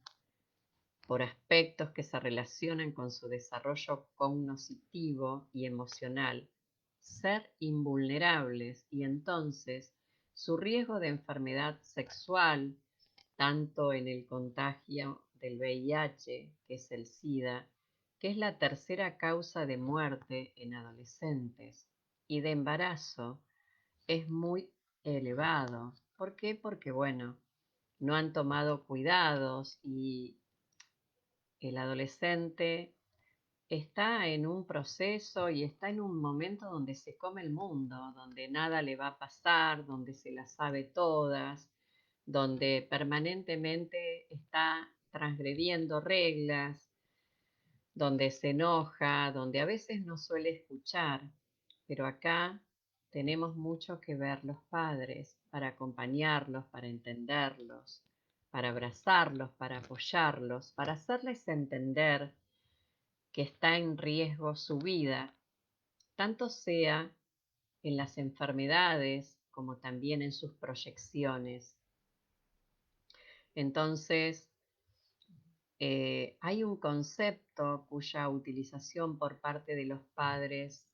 por aspectos que se relacionan con su desarrollo cognoscitivo y emocional, ser invulnerables, y entonces su riesgo de enfermedad sexual, tanto en el contagio del VIH, que es el SIDA, que es la tercera causa de muerte en adolescentes, y de embarazo, es muy elevado. ¿Por qué? Porque, bueno, no han tomado cuidados y el adolescente está en un proceso y está en un momento donde se come el mundo, donde nada le va a pasar, donde se las sabe todas, donde permanentemente está transgrediendo reglas, donde se enoja, donde a veces no suele escuchar. Pero acá tenemos mucho que ver los padres para acompañarlos, para entenderlos, para abrazarlos, para apoyarlos, para hacerles entender que está en riesgo su vida, tanto sea en las enfermedades como también en sus proyecciones. Entonces, hay un concepto cuya utilización por parte de los padres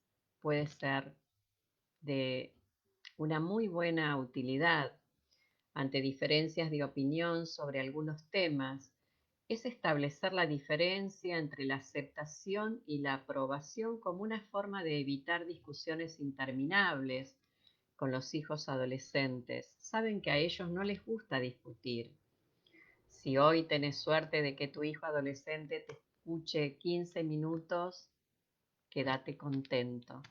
puede ser de una muy buena utilidad ante diferencias de opinión sobre algunos temas, es establecer la diferencia entre la aceptación y la aprobación como una forma de evitar discusiones interminables con los hijos adolescentes. Saben que a ellos no les gusta discutir. Si hoy tenés suerte de que tu hijo adolescente te escuche 15 minutos, quédate contento,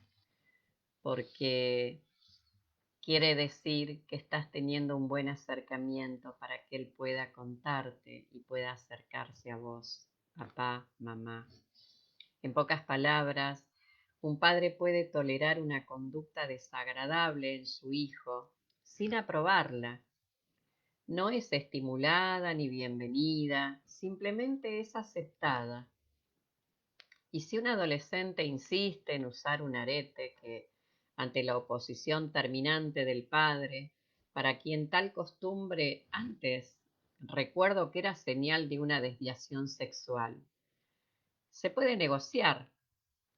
porque quiere decir que estás teniendo un buen acercamiento para que él pueda contarte y pueda acercarse a vos, papá, mamá. En pocas palabras, un padre puede tolerar una conducta desagradable en su hijo sin aprobarla. No es estimulada ni bienvenida, simplemente es aceptada. Y si un adolescente insiste en usar un arete que, ante la oposición terminante del padre, para quien tal costumbre antes recuerdo que era señal de una desviación sexual, se puede negociar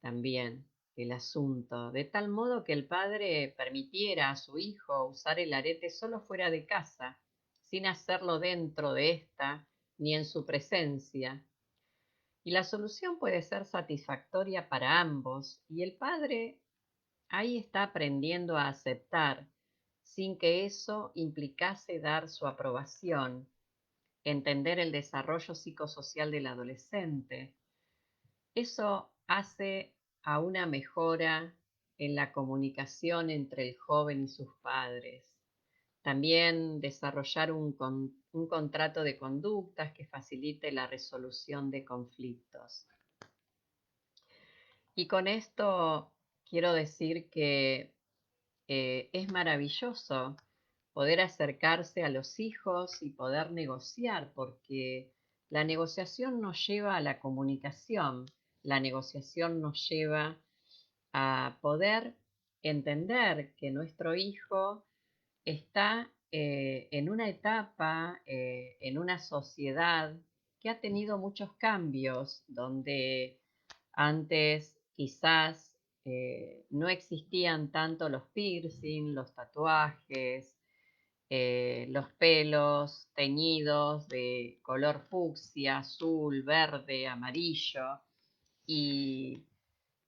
también el asunto, de tal modo que el padre permitiera a su hijo usar el arete solo fuera de casa, sin hacerlo dentro de ésta ni en su presencia. Y la solución puede ser satisfactoria para ambos, y el padre ahí está aprendiendo a aceptar, sin que eso implicase dar su aprobación, entender el desarrollo psicosocial del adolescente. Eso hace a una mejora en la comunicación entre el joven y sus padres. También desarrollar un contrato de conductas que facilite la resolución de conflictos. Y con esto quiero decir que es maravilloso poder acercarse a los hijos y poder negociar, porque la negociación nos lleva a la comunicación, la negociación nos lleva a poder entender que nuestro hijo está en una etapa, en una sociedad que ha tenido muchos cambios, donde antes quizás no existían tanto los piercing, los tatuajes, los pelos teñidos de color fucsia, azul, verde, amarillo, y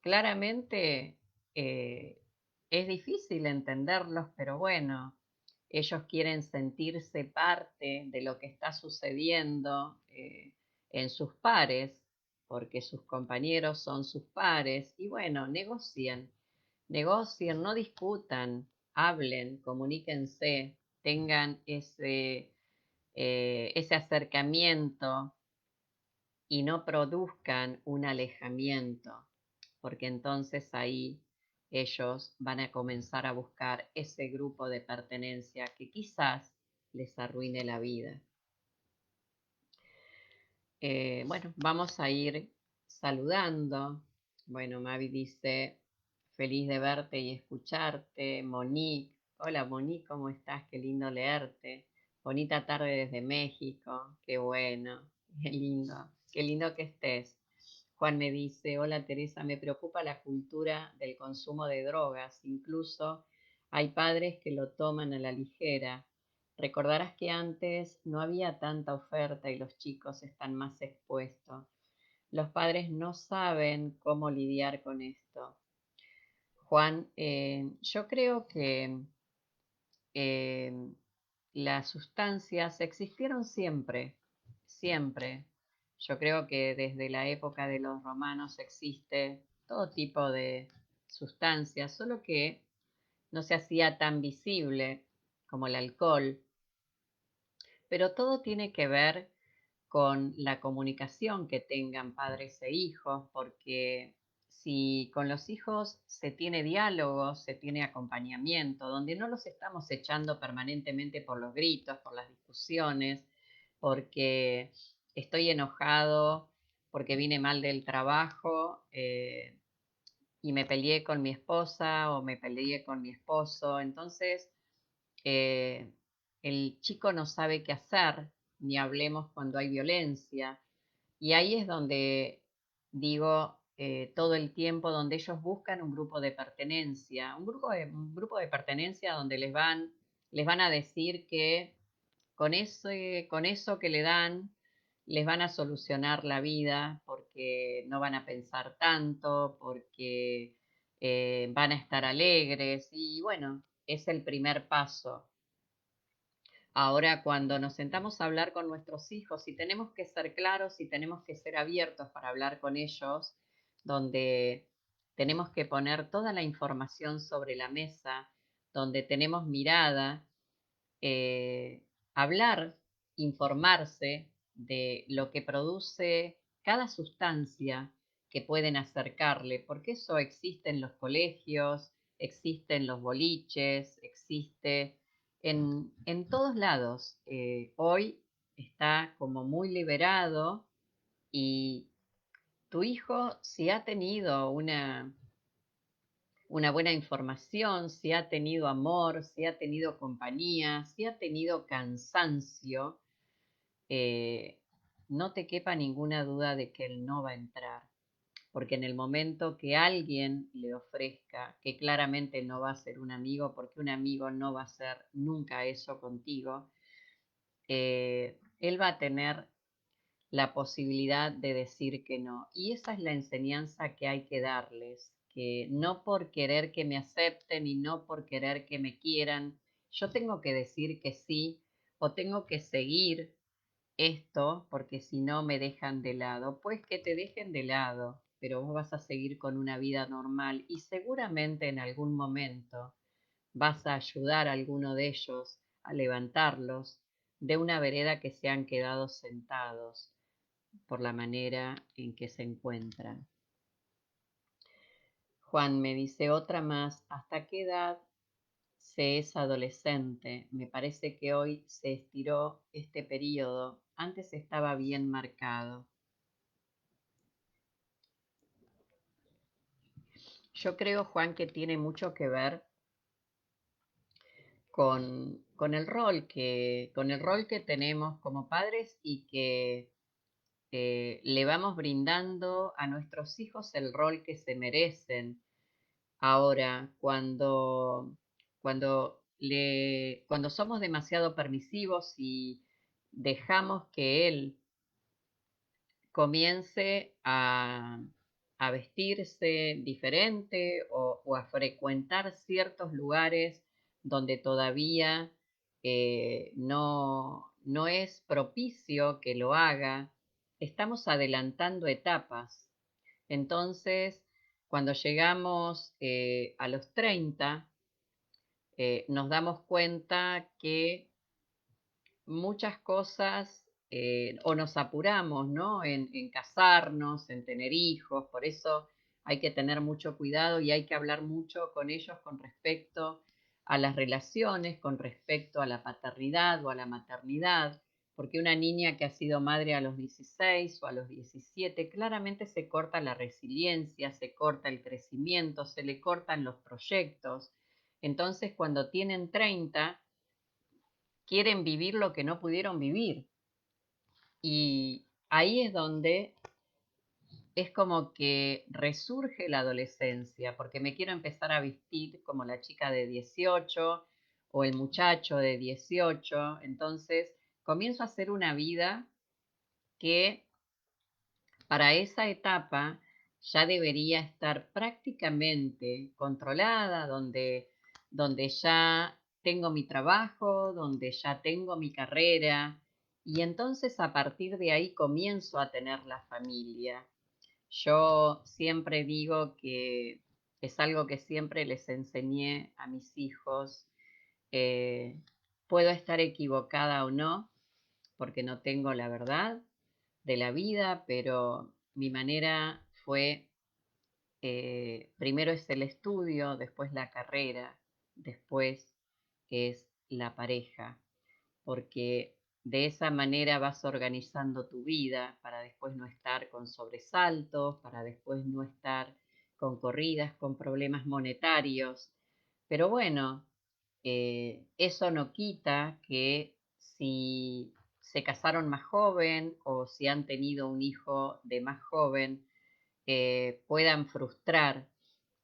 claramente es difícil entenderlos, pero bueno, ellos quieren sentirse parte de lo que está sucediendo en sus pares, porque sus compañeros son sus pares, y bueno, negocien, no discutan, hablen, comuníquense, tengan ese acercamiento y no produzcan un alejamiento, porque entonces ahí ellos van a comenzar a buscar ese grupo de pertenencia que quizás les arruine la vida. Bueno, vamos a ir saludando Bueno, Mavi dice, feliz de verte y escucharte. Monique, hola Monique, ¿cómo estás? Qué lindo leerte. Bonita tarde desde México, qué bueno, qué lindo que estés. Juan me dice, hola Teresa, me preocupa la cultura del consumo de drogas, incluso hay padres que lo toman a la ligera. Recordarás que antes no había tanta oferta y los chicos están más expuestos. Los padres no saben cómo lidiar con esto. Juan, yo creo que eh, las sustancias existieron siempre, siempre. Yo creo que desde la época de los romanos existe todo tipo de sustancias, solo que no se hacía tan visible como el alcohol, pero todo tiene que ver con la comunicación que tengan padres e hijos, porque si con los hijos se tiene diálogo, se tiene acompañamiento, donde no los estamos echando permanentemente por los gritos, por las discusiones, porque estoy enojado, porque vine mal del trabajo y me peleé con mi esposa o me peleé con mi esposo, entonces eh, el chico no sabe qué hacer, ni hablemos cuando hay violencia. Y ahí es donde digo todo el tiempo, donde ellos buscan un grupo de pertenencia, un grupo de pertenencia donde les van a decir que con eso que le dan, les van a solucionar la vida porque no van a pensar tanto, porque van a estar alegres y bueno, es el primer paso. Ahora, cuando nos sentamos a hablar con nuestros hijos, y tenemos que ser claros y tenemos que ser abiertos para hablar con ellos, donde tenemos que poner toda la información sobre la mesa, donde tenemos mirada, hablar, informarse de lo que produce cada sustancia que pueden acercarle, porque eso existe en los colegios, existe en los boliches, existe en todos lados. Hoy está como muy liberado y tu hijo, si ha tenido una buena información, si ha tenido amor, si ha tenido compañía, si ha tenido cansancio, eh, no te quepa ninguna duda de que él no va a entrar, porque en el momento que alguien le ofrezca, que claramente no va a ser un amigo, porque un amigo no va a hacer nunca eso contigo, él va a tener la posibilidad de decir que no. Y esa es la enseñanza que hay que darles, que no por querer que me acepten y no por querer que me quieran, yo tengo que decir que sí o tengo que seguir esto porque si no me dejan de lado. Pues que te dejen de lado, pero vos vas a seguir con una vida normal y seguramente en algún momento vas a ayudar a alguno de ellos a levantarlos de una vereda que se han quedado sentados por la manera en que se encuentran. Juan me dice otra más, ¿hasta qué edad se es adolescente? Me parece que hoy se estiró este periodo, antes estaba bien marcado. Yo creo, Juan, que tiene mucho que ver con con el rol que tenemos como padres y que le vamos brindando a nuestros hijos el rol que se merecen. Ahora, cuando somos demasiado permisivos y dejamos que él comience a vestirse diferente o a frecuentar ciertos lugares donde todavía no es propicio que lo haga, estamos adelantando etapas. Entonces, cuando llegamos a los 30, nos damos cuenta que muchas cosas o nos apuramos, ¿no? En casarnos, en tener hijos, por eso hay que tener mucho cuidado y hay que hablar mucho con ellos con respecto a las relaciones, con respecto a la paternidad o a la maternidad, porque una niña que ha sido madre a los 16 o a los 17, claramente se corta la resiliencia, se corta el crecimiento, se le cortan los proyectos. Entonces, cuando tienen 30, quieren vivir lo que no pudieron vivir. Y ahí es donde es como que resurge la adolescencia, porque me quiero empezar a vestir como la chica de 18 o el muchacho de 18. Entonces comienzo a hacer una vida que para esa etapa ya debería estar prácticamente controlada, donde ya tengo mi trabajo, donde ya tengo mi carrera, y entonces a partir de ahí comienzo a tener la familia. Yo siempre digo que es algo que siempre les enseñé a mis hijos. eh, Puedo estar equivocada o no, porque no tengo la verdad de la vida, pero mi manera fue, primero es el estudio, después la carrera, después es la pareja, porque de esa manera vas organizando tu vida para después no estar con sobresaltos, para después no estar con corridas, con problemas monetarios. Pero bueno, eso no quita que si se casaron más joven o si han tenido un hijo de más joven, puedan frustrar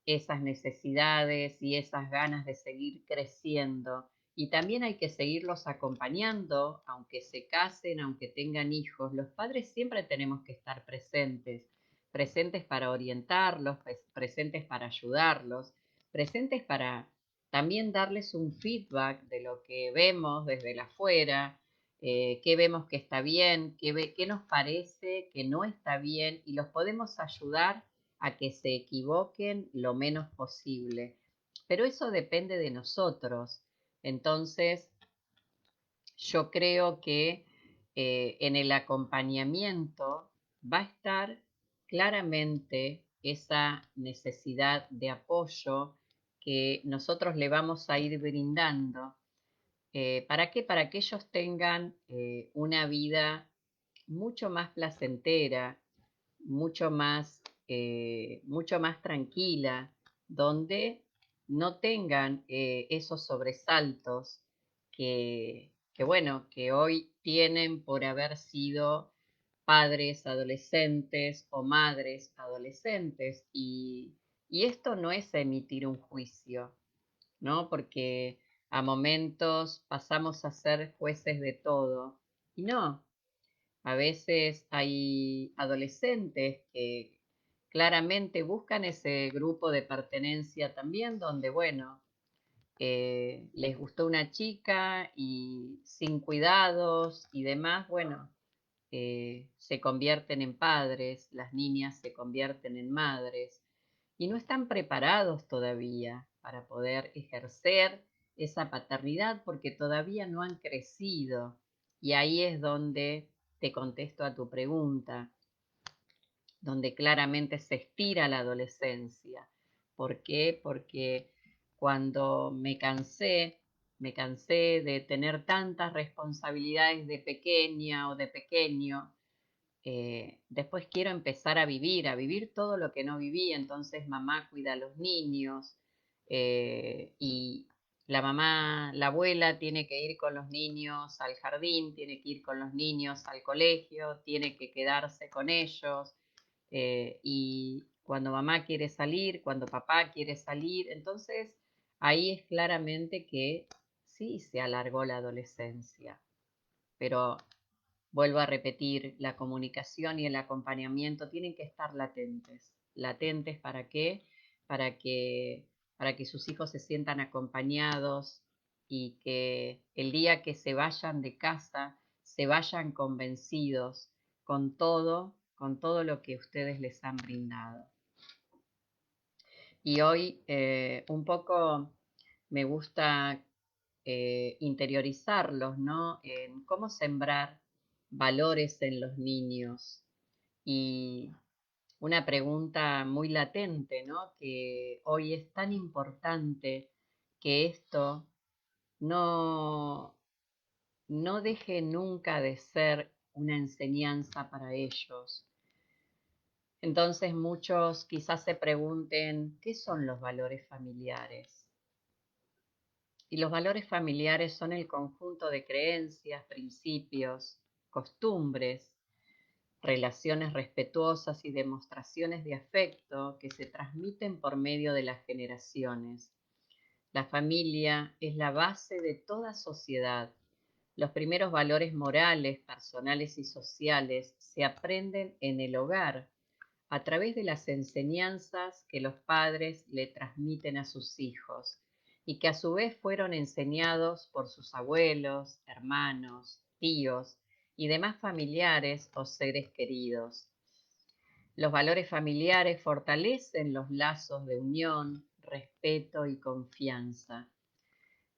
esas necesidades y esas ganas de seguir creciendo. Y también hay que seguirlos acompañando, aunque se casen, aunque tengan hijos. Los padres siempre tenemos que estar presentes, presentes para orientarlos, presentes para ayudarlos, presentes para también darles un feedback de lo que vemos desde la afuera, qué vemos que está bien, qué nos parece que no está bien, y los podemos ayudar a que se equivoquen lo menos posible. Pero eso depende de nosotros. Entonces, yo creo que en el acompañamiento va a estar claramente esa necesidad de apoyo que nosotros le vamos a ir brindando. ¿Para qué? Para que ellos tengan una vida mucho más placentera, mucho más tranquila, donde no tengan esos sobresaltos bueno, que hoy tienen por haber sido padres adolescentes o madres adolescentes. Y esto no es emitir un juicio, ¿no? Porque a momentos pasamos a ser jueces de todo. Y no, a veces hay adolescentes que claramente buscan ese grupo de pertenencia también, donde, bueno, les gustó una chica y sin cuidados y demás, bueno, se convierten en padres, las niñas se convierten en madres y no están preparados todavía para poder ejercer esa paternidad porque todavía no han crecido. Y ahí es donde te contesto a tu pregunta, donde claramente se estira la adolescencia. ¿Por qué? Porque cuando me cansé de tener tantas responsabilidades de pequeña o de pequeño, después quiero empezar a vivir todo lo que no viví. Entonces mamá cuida a los niños, y la mamá, la abuela tiene que ir con los niños al jardín, tiene que ir con los niños al colegio, tiene que quedarse con ellos, y cuando mamá quiere salir, cuando papá quiere salir, entonces ahí es claramente que sí se alargó la adolescencia. Pero vuelvo a repetir, la comunicación y el acompañamiento tienen que estar latentes. ¿Latentes para qué? Para que, para que sus hijos se sientan acompañados y que el día que se vayan de casa, se vayan convencidos con todo lo que ustedes les han brindado. Y hoy un poco me gusta interiorizarlos, ¿no? En cómo sembrar valores en los niños. Y una pregunta muy latente, ¿no? Que hoy es tan importante que esto no, no deje nunca de ser una enseñanza para ellos. Entonces muchos quizás se pregunten, ¿qué son los valores familiares? Y los valores familiares son el conjunto de creencias, principios, costumbres, relaciones respetuosas y demostraciones de afecto que se transmiten por medio de las generaciones. La familia es la base de toda sociedad. Los primeros valores morales, personales y sociales se aprenden en el hogar a través de las enseñanzas que los padres le transmiten a sus hijos y que a su vez fueron enseñados por sus abuelos, hermanos, tíos y demás familiares o seres queridos. Los valores familiares fortalecen los lazos de unión, respeto y confianza.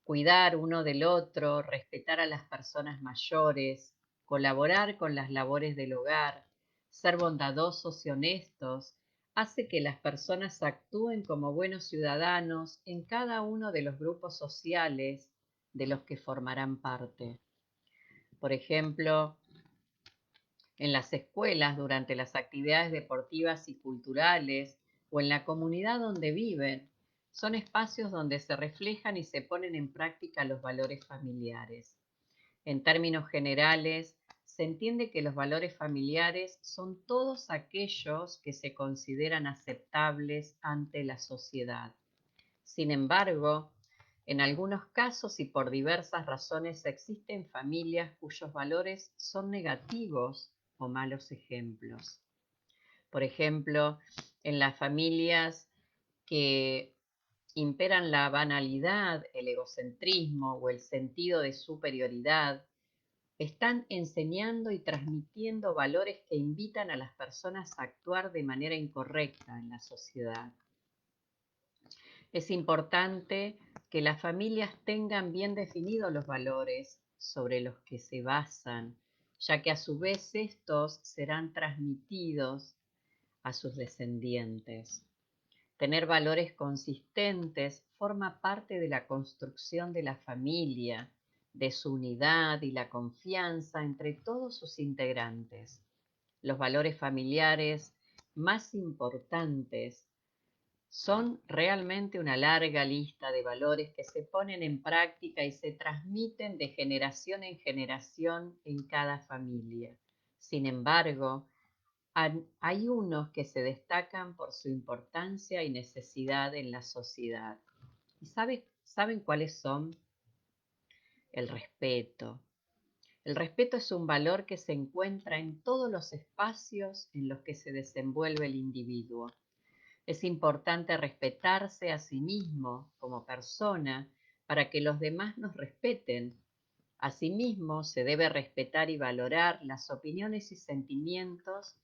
Cuidar uno del otro, respetar a las personas mayores, colaborar con las labores del hogar, ser bondadosos y honestos, hace que las personas actúen como buenos ciudadanos en cada uno de los grupos sociales de los que formarán parte. Por ejemplo, en las escuelas, durante las actividades deportivas y culturales o en la comunidad donde viven, son espacios donde se reflejan y se ponen en práctica los valores familiares. En términos generales, se entiende que los valores familiares son todos aquellos que se consideran aceptables ante la sociedad. Sin embargo, en algunos casos y por diversas razones existen familias cuyos valores son negativos o malos ejemplos. Por ejemplo, en las familias que imperan la banalidad, el egocentrismo o el sentido de superioridad, están enseñando y transmitiendo valores que invitan a las personas a actuar de manera incorrecta en la sociedad. Es importante que las familias tengan bien definidos los valores sobre los que se basan, ya que a su vez estos serán transmitidos a sus descendientes. Tener valores consistentes forma parte de la construcción de la familia, de su unidad y la confianza entre todos sus integrantes. Los valores familiares más importantes son realmente una larga lista de valores que se ponen en práctica y se transmiten de generación en generación en cada familia. Sin embargo, hay unos que se destacan por su importancia y necesidad en la sociedad. ¿Y saben cuáles son? El respeto. El respeto es un valor que se encuentra en todos los espacios en los que se desenvuelve el individuo. Es importante respetarse a sí mismo como persona para que los demás nos respeten. Asimismo, se debe respetar y valorar las opiniones y sentimientos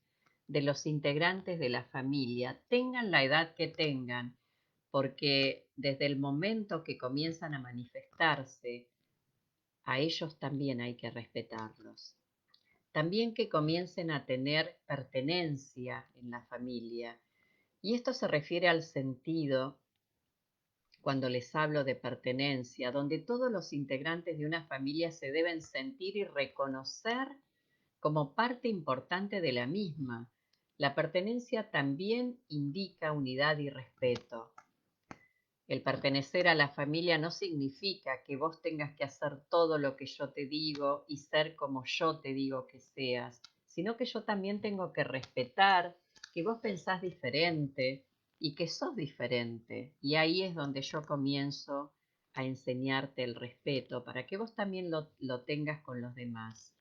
de los integrantes de la familia, tengan la edad que tengan, porque desde el momento que comienzan a manifestarse, a ellos también hay que respetarlos. También que comiencen a tener pertenencia en la familia. Y esto se refiere al sentido, cuando les hablo de pertenencia, donde todos los integrantes de una familia se deben sentir y reconocer como parte importante de la misma. La pertenencia también indica unidad y respeto. El pertenecer a la familia no significa que vos tengas que hacer todo lo que yo te digo y ser como yo te digo que seas, sino que yo también tengo que respetar que vos pensás diferente y que sos diferente. Y ahí es donde yo comienzo a enseñarte el respeto para que vos también lo tengas con los demás.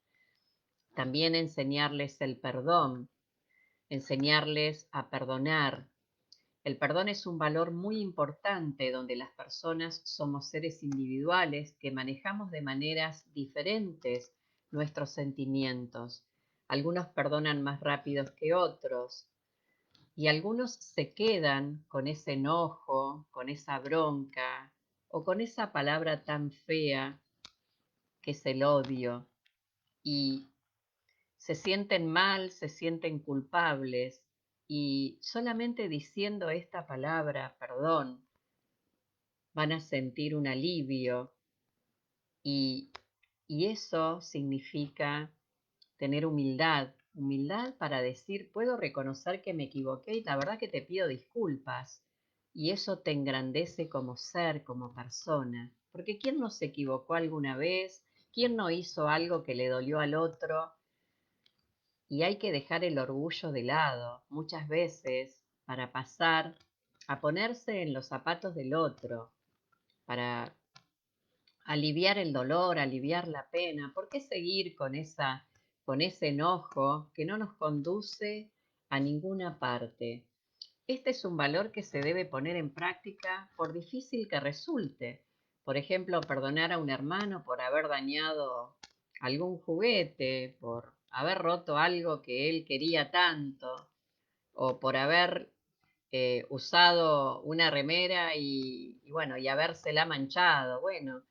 También enseñarles el perdón, enseñarles a perdonar. El perdón es un valor muy importante donde las personas somos seres individuales que manejamos de maneras diferentes nuestros sentimientos. Algunos perdonan más rápidos que otros y algunos se quedan con ese enojo, con esa bronca o con esa palabra tan fea que es el odio y se sienten mal, se sienten culpables y solamente diciendo esta palabra, perdón, van a sentir un alivio y, Y eso significa tener humildad, humildad para decir, puedo reconocer que me equivoqué y la verdad que te pido disculpas. Y eso te engrandece como ser, como persona. Porque ¿quién no se equivocó alguna vez? ¿Quién no hizo algo que le dolió al otro? Y hay que dejar el orgullo de lado muchas veces para pasar a ponerse en los zapatos del otro, para aliviar el dolor, aliviar la pena. ¿Por qué seguir con ese enojo que no nos conduce a ninguna parte? Este es un valor que se debe poner en práctica por difícil que resulte. Por ejemplo, perdonar a un hermano por haber dañado algún juguete, por haber roto algo que él quería tanto, o por haber usado una remera y bueno, y habérsela manchado. Bueno,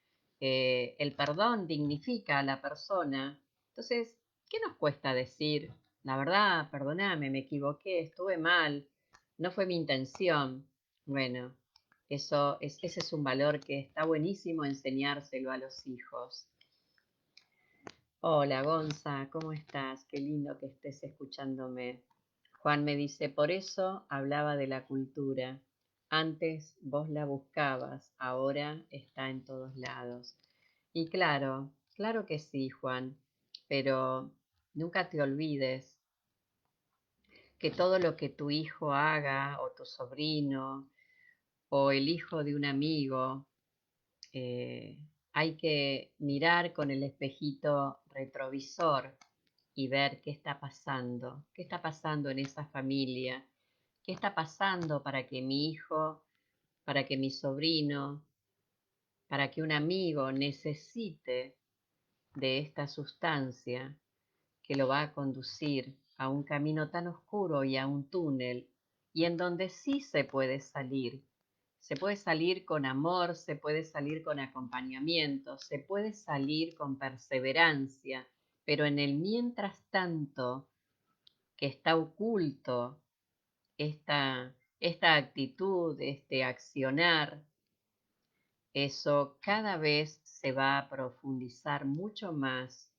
el perdón dignifica a la persona. Entonces, ¿qué nos cuesta decir? La verdad, perdóname, me equivoqué, estuve mal, no fue mi intención. Bueno, ese es un valor que está buenísimo enseñárselo a los hijos. Hola Gonza, ¿cómo estás? Qué lindo que estés escuchándome. Juan me dice, por eso hablaba de la cultura. Antes vos la buscabas, ahora está en todos lados. Y claro, claro que sí, Juan, pero nunca te olvides que todo lo que tu hijo haga, o tu sobrino, o el hijo de un amigo, eh, hay que mirar con el espejito retrovisor y ver qué está pasando en esa familia, qué está pasando para que mi hijo, para que mi sobrino, para que un amigo necesite de esta sustancia que lo va a conducir a un camino tan oscuro y a un túnel, y en donde sí se puede salir. Se puede salir con amor, se puede salir con acompañamiento, se puede salir con perseverancia, pero en el mientras tanto que está oculto esta actitud, este accionar, eso cada vez se va a profundizar mucho más,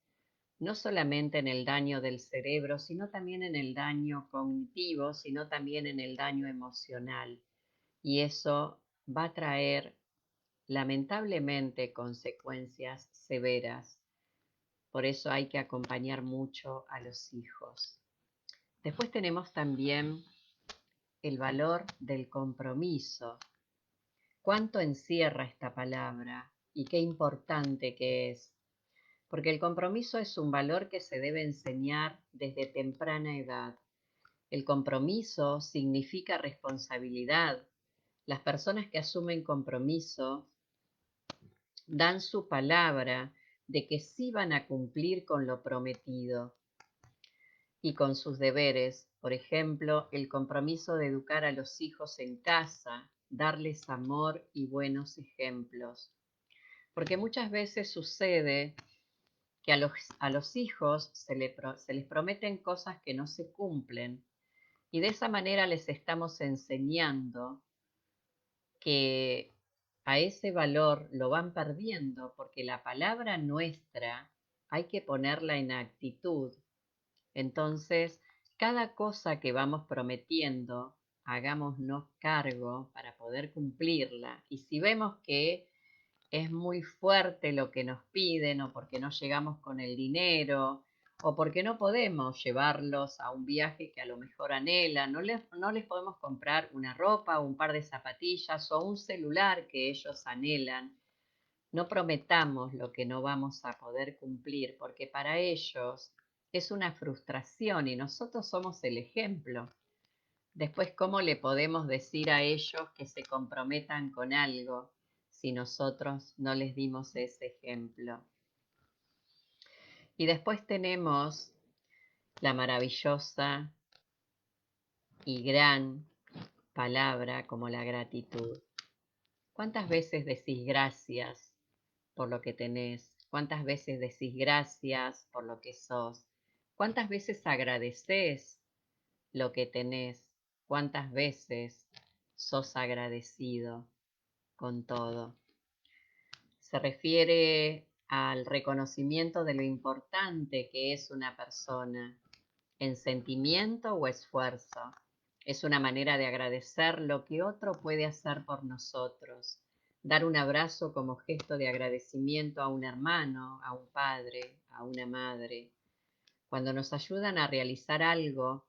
no solamente en el daño del cerebro, sino también en el daño cognitivo, sino también en el daño emocional. Y eso va a traer lamentablemente consecuencias severas. Por eso hay que acompañar mucho a los hijos. Después tenemos también el valor del compromiso. ¿Cuánto encierra esta palabra y qué importante que es? Porque el compromiso es un valor que se debe enseñar desde temprana edad. El compromiso significa responsabilidad. Las personas que asumen compromiso dan su palabra de que sí van a cumplir con lo prometido y con sus deberes. Por ejemplo, el compromiso de educar a los hijos en casa, darles amor y buenos ejemplos. Porque muchas veces sucede que a los hijos se les prometen cosas que no se cumplen y de esa manera les estamos enseñando que a ese valor lo van perdiendo porque la palabra nuestra hay que ponerla en actitud. Entonces, cada cosa que vamos prometiendo, hagámonos cargo para poder cumplirla. Y si vemos que es muy fuerte lo que nos piden o porque no llegamos con el dinero o porque no podemos llevarlos a un viaje que a lo mejor anhelan, no les podemos comprar una ropa o un par de zapatillas o un celular que ellos anhelan. No prometamos lo que no vamos a poder cumplir porque para ellos es una frustración y nosotros somos el ejemplo. Después, ¿cómo le podemos decir a ellos que se comprometan con algo si nosotros no les dimos ese ejemplo? Y después tenemos la maravillosa y gran palabra como la gratitud. ¿Cuántas veces decís gracias por lo que tenés? ¿Cuántas veces decís gracias por lo que sos? ¿Cuántas veces agradeces lo que tenés? ¿Cuántas veces sos agradecido con todo? Se refiere al reconocimiento de lo importante que es una persona en sentimiento o esfuerzo. Es una manera de agradecer lo que otro puede hacer por nosotros. Dar un abrazo como gesto de agradecimiento a un hermano, a un padre, a una madre. Cuando nos ayudan a realizar algo,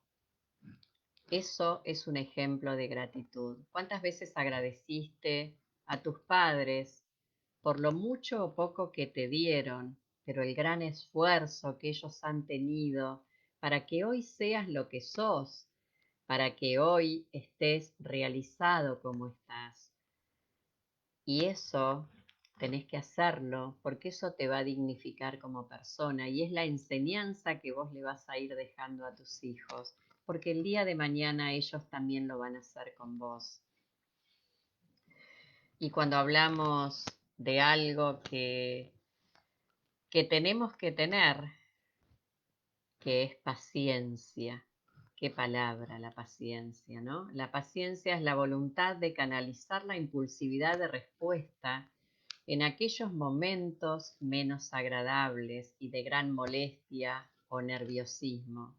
eso es un ejemplo de gratitud. ¿Cuántas veces agradeciste a tus padres por lo mucho o poco que te dieron, pero el gran esfuerzo que ellos han tenido para que hoy seas lo que sos, para que hoy estés realizado como estás? Y eso tenés que hacerlo porque eso te va a dignificar como persona y es la enseñanza que vos le vas a ir dejando a tus hijos, porque el día de mañana ellos también lo van a hacer con vos. Y cuando hablamos de algo que tenemos que tener, que es paciencia. Qué palabra la paciencia, ¿no? La paciencia es la voluntad de canalizar la impulsividad de respuesta en aquellos momentos menos agradables y de gran molestia o nerviosismo.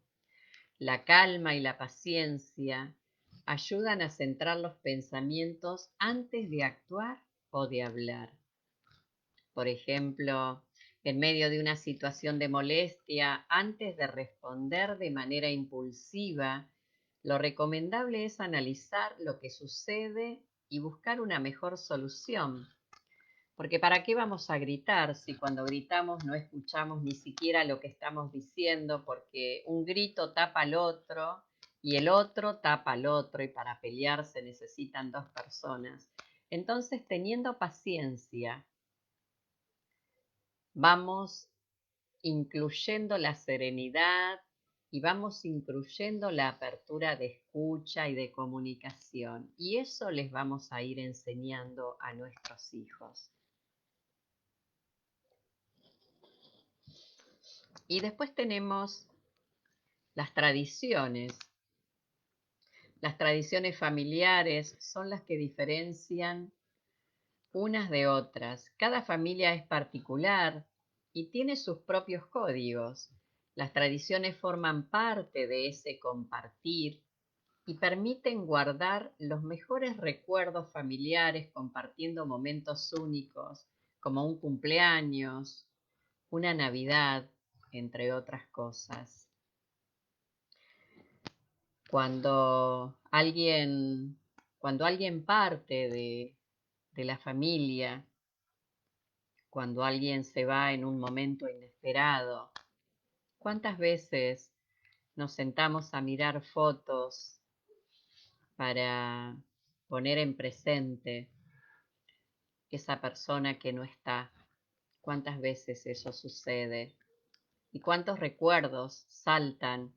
La calma y la paciencia ayudan a centrar los pensamientos antes de actuar o de hablar. Por ejemplo, en medio de una situación de molestia, antes de responder de manera impulsiva, lo recomendable es analizar lo que sucede y buscar una mejor solución. Porque ¿para qué vamos a gritar si cuando gritamos no escuchamos ni siquiera lo que estamos diciendo? Porque un grito tapa al otro y el otro tapa al otro y para pelear se necesitan dos personas. Entonces, teniendo paciencia, vamos incluyendo la serenidad y vamos incluyendo la apertura de escucha y de comunicación. Y eso les vamos a ir enseñando a nuestros hijos. Y después tenemos las tradiciones. Las tradiciones familiares son las que diferencian unas de otras. Cada familia es particular y tiene sus propios códigos. Las tradiciones forman parte de ese compartir y permiten guardar los mejores recuerdos familiares compartiendo momentos únicos como un cumpleaños, una Navidad, entre otras cosas. Cuando alguien, cuando alguien parte de la familia, cuando alguien se va en un momento inesperado, ¿cuántas veces nos sentamos a mirar fotos para poner en presente esa persona que no está? ¿Cuántas veces eso sucede? ¿Y cuántos recuerdos saltan?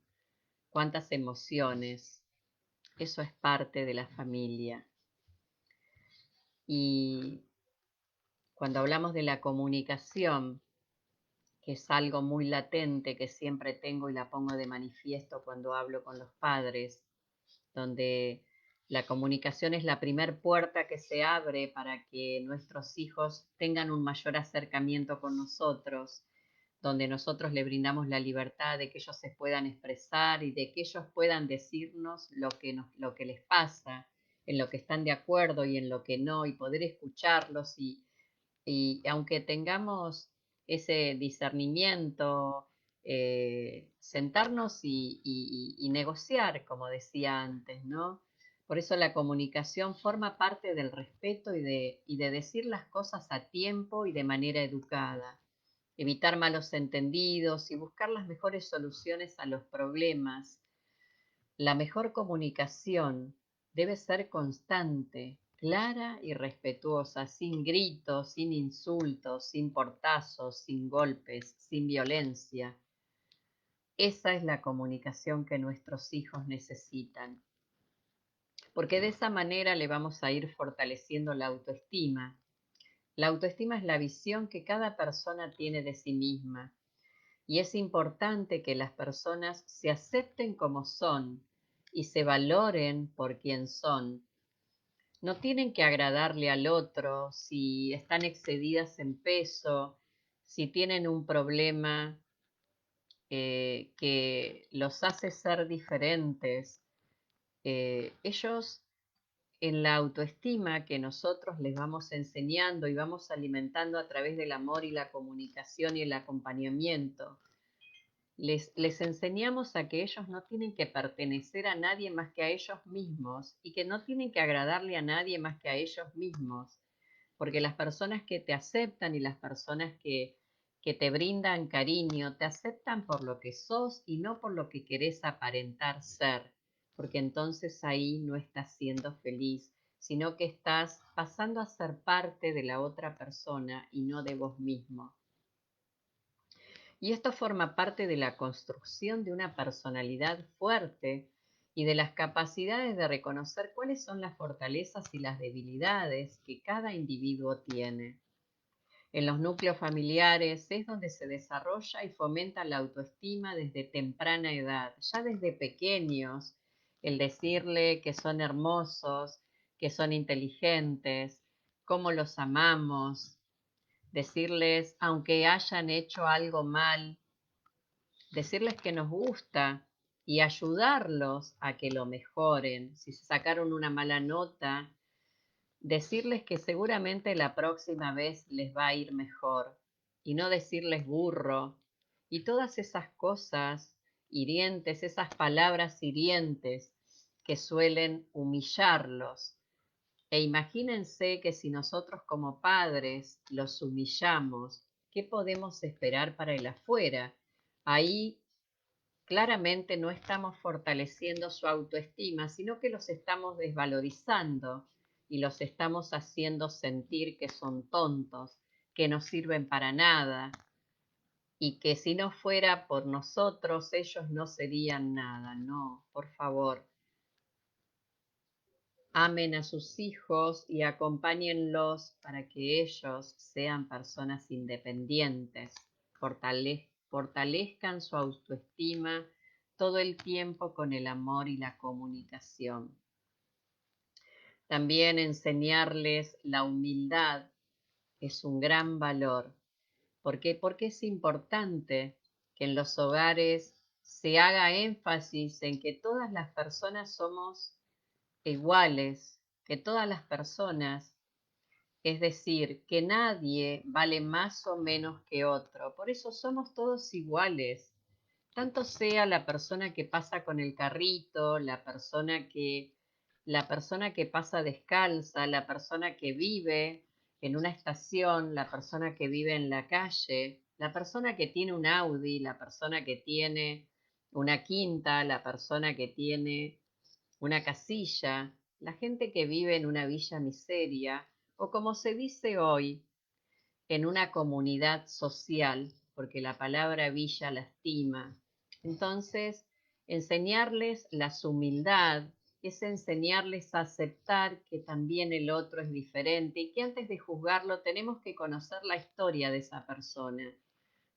¿Cuántas emociones? Eso es parte de la familia. Y cuando hablamos de la comunicación, que es algo muy latente que siempre tengo y la pongo de manifiesto cuando hablo con los padres, donde la comunicación es la primer puerta que se abre para que nuestros hijos tengan un mayor acercamiento con nosotros, donde nosotros le brindamos la libertad de que ellos se puedan expresar y de que ellos puedan decirnos lo que les pasa, en lo que están de acuerdo y en lo que no, y poder escucharlos y aunque tengamos ese discernimiento, sentarnos y negociar, como decía antes, ¿no? Por eso la comunicación forma parte del respeto y de decir las cosas a tiempo y de manera educada, evitar malos entendidos y buscar las mejores soluciones a los problemas. La mejor comunicación debe ser constante, clara y respetuosa, sin gritos, sin insultos, sin portazos, sin golpes, sin violencia. Esa es la comunicación que nuestros hijos necesitan, porque de esa manera le vamos a ir fortaleciendo la autoestima. La autoestima es la visión que cada persona tiene de sí misma y es importante que las personas se acepten como son y se valoren por quien son. No tienen que agradarle al otro si están excedidas en peso, si tienen un problema que los hace ser diferentes, ellos en la autoestima que nosotros les vamos enseñando y vamos alimentando a través del amor y la comunicación y el acompañamiento, les enseñamos a que ellos no tienen que pertenecer a nadie más que a ellos mismos y que no tienen que agradarle a nadie más que a ellos mismos, porque las personas que te aceptan y las personas que te brindan cariño, te aceptan por lo que sos y no por lo que querés aparentar ser, porque entonces ahí no estás siendo feliz, sino que estás pasando a ser parte de la otra persona y no de vos mismo. Y esto forma parte de la construcción de una personalidad fuerte y de las capacidades de reconocer cuáles son las fortalezas y las debilidades que cada individuo tiene. En los núcleos familiares es donde se desarrolla y fomenta la autoestima desde temprana edad, ya desde pequeños, el decirle que son hermosos, que son inteligentes, cómo los amamos, decirles, aunque hayan hecho algo mal, decirles que nos gusta y ayudarlos a que lo mejoren. Si se sacaron una mala nota, decirles que seguramente la próxima vez les va a ir mejor y no decirles burro y todas esas cosas hirientes, esas palabras hirientes que suelen humillarlos. E imagínense que si nosotros como padres los humillamos, ¿qué podemos esperar para el afuera? Ahí claramente no estamos fortaleciendo su autoestima, sino que los estamos desvalorizando y los estamos haciendo sentir que son tontos, que no sirven para nada y que si no fuera por nosotros ellos no serían nada. No, por favor, amen a sus hijos y acompáñenlos para que ellos sean personas independientes, fortalezcan su autoestima todo el tiempo con el amor y la comunicación. También enseñarles la humildad es un gran valor. ¿Por qué? Porque es importante que en los hogares se haga énfasis en que todas las personas somos iguales, que todas las personas, es decir, que nadie vale más o menos que otro. Por eso somos todos iguales, tanto sea la persona que pasa con el carrito, la persona que pasa descalza, la persona que vive en una estación, la persona que vive en la calle, la persona que tiene un Audi, la persona que tiene una quinta, la persona que tiene una casilla, la gente que vive en una villa miseria o como se dice hoy, en una comunidad social, porque la palabra villa lastima. Entonces, enseñarles la humildad es enseñarles a aceptar que también el otro es diferente y que antes de juzgarlo tenemos que conocer la historia de esa persona,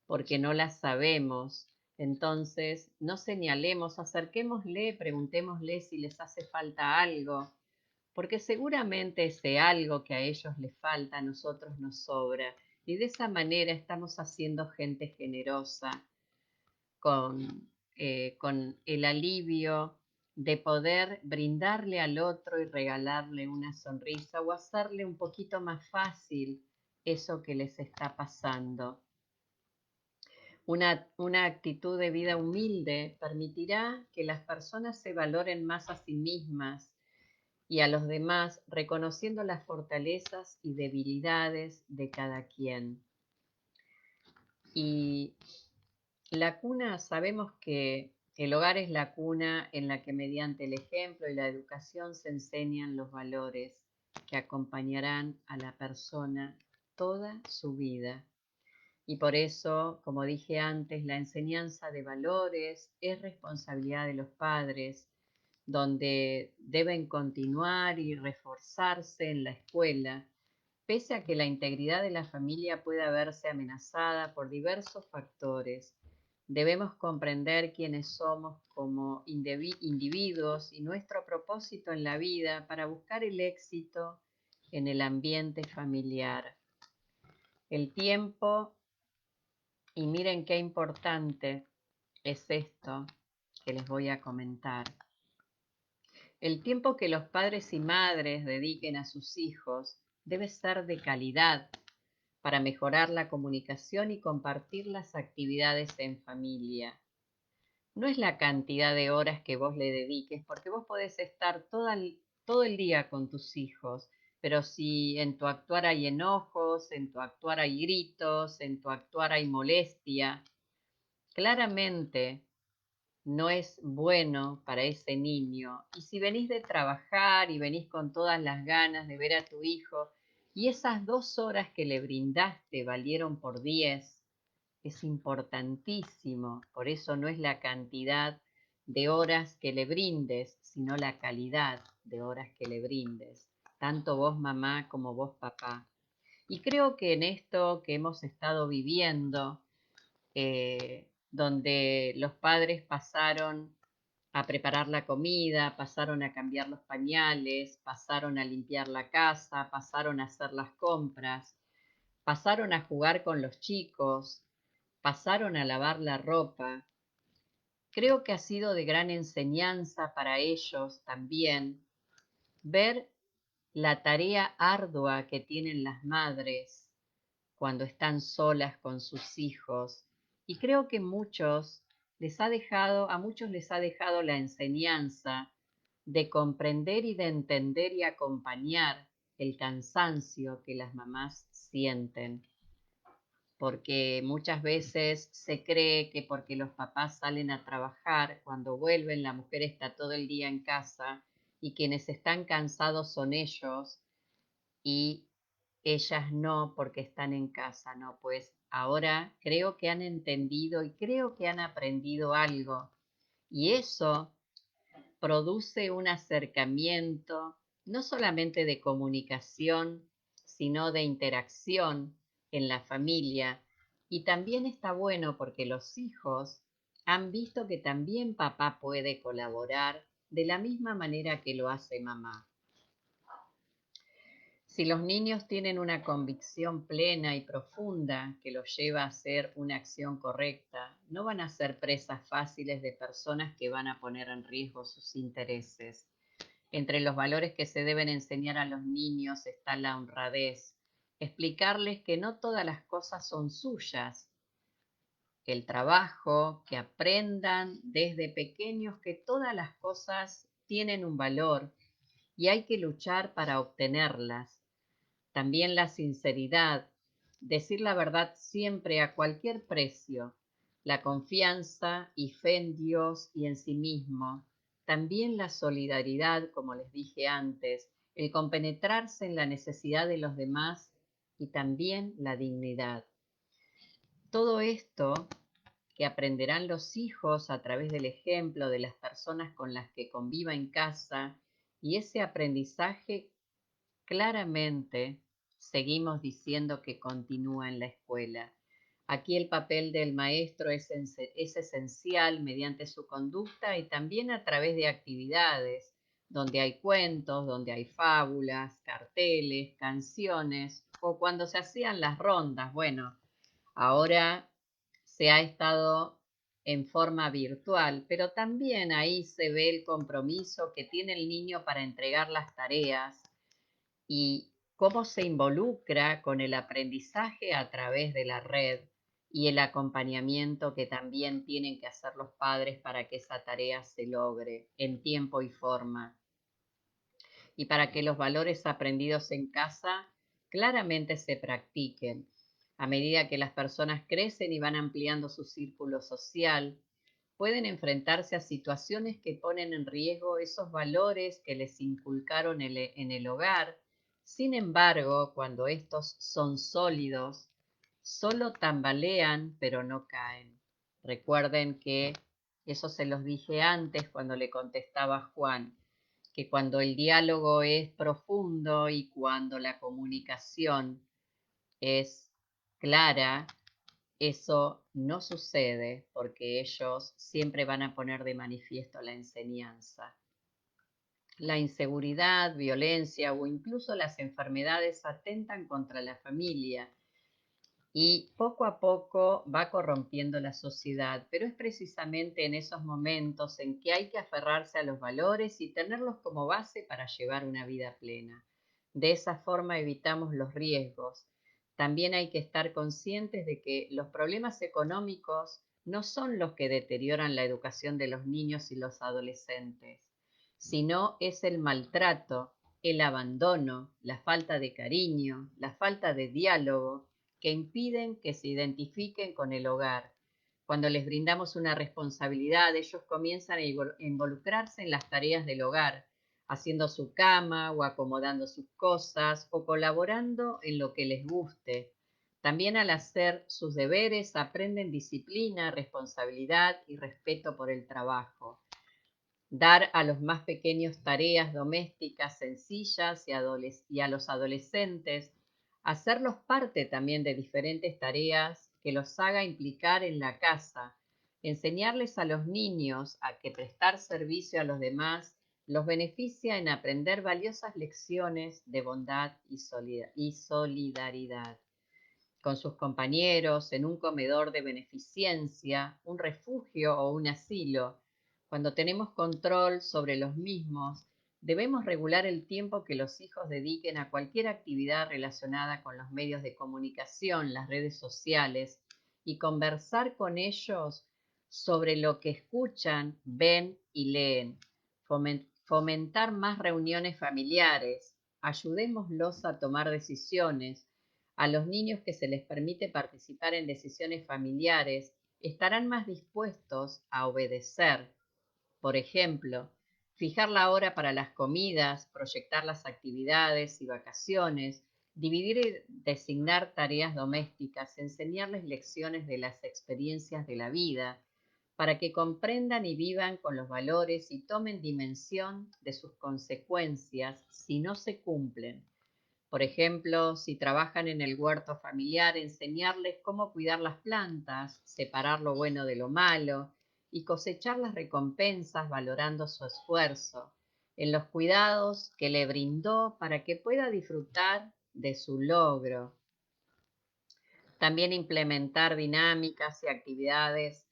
porque no la sabemos. Entonces, no señalemos, acerquémosle, preguntémosle si les hace falta algo, porque seguramente ese algo que a ellos les falta a nosotros nos sobra. Y de esa manera estamos haciendo gente generosa con el alivio de poder brindarle al otro y regalarle una sonrisa o hacerle un poquito más fácil eso que les está pasando. Una actitud de vida humilde permitirá que las personas se valoren más a sí mismas y a los demás, reconociendo las fortalezas y debilidades de cada quien. Y la cuna, sabemos que el hogar es la cuna en la que mediante el ejemplo y la educación se enseñan los valores que acompañarán a la persona toda su vida. Y por eso, como dije antes, la enseñanza de valores es responsabilidad de los padres, donde deben continuar y reforzarse en la escuela, pese a que la integridad de la familia pueda verse amenazada por diversos factores. Debemos comprender quiénes somos como individuos y nuestro propósito en la vida para buscar el éxito en el ambiente familiar. El tiempo Y miren qué importante es esto que les voy a comentar. El tiempo que los padres y madres dediquen a sus hijos debe ser de calidad para mejorar la comunicación y compartir las actividades en familia. No es la cantidad de horas que vos le dediques, porque vos podés estar todo el día con tus hijos, pero si en tu actuar hay enojos, en tu actuar hay gritos, en tu actuar hay molestia, claramente no es bueno para ese niño. Y si venís de trabajar y venís con todas las ganas de ver a tu hijo y esas 2 horas que le brindaste valieron por 10, es importantísimo. Por eso no es la cantidad de horas que le brindes, sino la calidad de horas que le brindes, tanto vos mamá como vos papá. Y creo que en esto que hemos estado viviendo, donde los padres pasaron a preparar la comida, pasaron a cambiar los pañales, pasaron a limpiar la casa, pasaron a hacer las compras, pasaron a jugar con los chicos, pasaron a lavar la ropa. Creo que ha sido de gran enseñanza para ellos también ver la tarea ardua que tienen las madres cuando están solas con sus hijos. Y creo que a muchos les ha dejado la enseñanza de comprender y de entender y acompañar el cansancio que las mamás sienten, porque muchas veces se cree que porque los papás salen a trabajar, cuando vuelven la mujer está todo el día en casa y quienes están cansados son ellos y ellas no porque están en casa, no, pues ahora creo que han entendido y creo que han aprendido algo y eso produce un acercamiento no solamente de comunicación, sino de interacción en la familia. Y también está bueno porque los hijos han visto que también papá puede colaborar de la misma manera que lo hace mamá. Si los niños tienen una convicción plena y profunda que los lleva a hacer una acción correcta, no van a ser presas fáciles de personas que van a poner en riesgo sus intereses. Entre los valores que se deben enseñar a los niños está la honradez, explicarles que no todas las cosas son suyas, el trabajo, que aprendan desde pequeños que todas las cosas tienen un valor y hay que luchar para obtenerlas. También la sinceridad, decir la verdad siempre a cualquier precio, la confianza y fe en Dios y en sí mismo. También la solidaridad, como les dije antes, el compenetrarse en la necesidad de los demás y también la dignidad. Todo esto que aprenderán los hijos a través del ejemplo de las personas con las que conviva en casa y ese aprendizaje claramente seguimos diciendo que continúa en la escuela. Aquí el papel del maestro es esencial mediante su conducta y también a través de actividades, donde hay cuentos, donde hay fábulas, carteles, canciones, o cuando se hacían las rondas. Bueno, ahora se ha estado en forma virtual, pero también ahí se ve el compromiso que tiene el niño para entregar las tareas y cómo se involucra con el aprendizaje a través de la red y el acompañamiento que también tienen que hacer los padres para que esa tarea se logre en tiempo y forma. Y para que los valores aprendidos en casa claramente se practiquen. A medida que las personas crecen y van ampliando su círculo social, pueden enfrentarse a situaciones que ponen en riesgo esos valores que les inculcaron en el hogar. Sin embargo, cuando estos son sólidos, solo tambalean pero no caen. Recuerden que eso se los dije antes cuando le contestaba a Juan, que cuando el diálogo es profundo y cuando la comunicación es clara, eso no sucede porque ellos siempre van a poner de manifiesto la enseñanza. La inseguridad, violencia o incluso las enfermedades atentan contra la familia y poco a poco va corrompiendo la sociedad, pero es precisamente en esos momentos en que hay que aferrarse a los valores y tenerlos como base para llevar una vida plena. De esa forma evitamos los riesgos. También hay que estar conscientes de que los problemas económicos no son los que deterioran la educación de los niños y los adolescentes, sino es el maltrato, el abandono, la falta de cariño, la falta de diálogo que impiden que se identifiquen con el hogar. Cuando les brindamos una responsabilidad, ellos comienzan a involucrarse en las tareas del hogar, haciendo su cama o acomodando sus cosas o colaborando en lo que les guste. También al hacer sus deberes aprenden disciplina, responsabilidad y respeto por el trabajo. Dar a los más pequeños tareas domésticas sencillas y a los adolescentes, hacerlos parte también de diferentes tareas que los haga implicar en la casa, enseñarles a los niños a que prestar servicio a los demás los beneficia en aprender valiosas lecciones de bondad y solidaridad con sus compañeros, en un comedor de beneficencia, un refugio o un asilo. Cuando tenemos control sobre los mismos, debemos regular el tiempo que los hijos dediquen a cualquier actividad relacionada con los medios de comunicación, las redes sociales, y conversar con ellos sobre lo que escuchan, ven y leen. Fomentar más reuniones familiares. Ayudémoslos a tomar decisiones. A los niños que se les permite participar en decisiones familiares estarán más dispuestos a obedecer. Por ejemplo, fijar la hora para las comidas, proyectar las actividades y vacaciones, dividir y designar tareas domésticas, enseñarles lecciones de las experiencias de la vida, para que comprendan y vivan con los valores y tomen dimensión de sus consecuencias si no se cumplen. Por ejemplo, si trabajan en el huerto familiar, enseñarles cómo cuidar las plantas, separar lo bueno de lo malo y cosechar las recompensas valorando su esfuerzo, en los cuidados que le brindó para que pueda disfrutar de su logro. También implementar dinámicas y actividades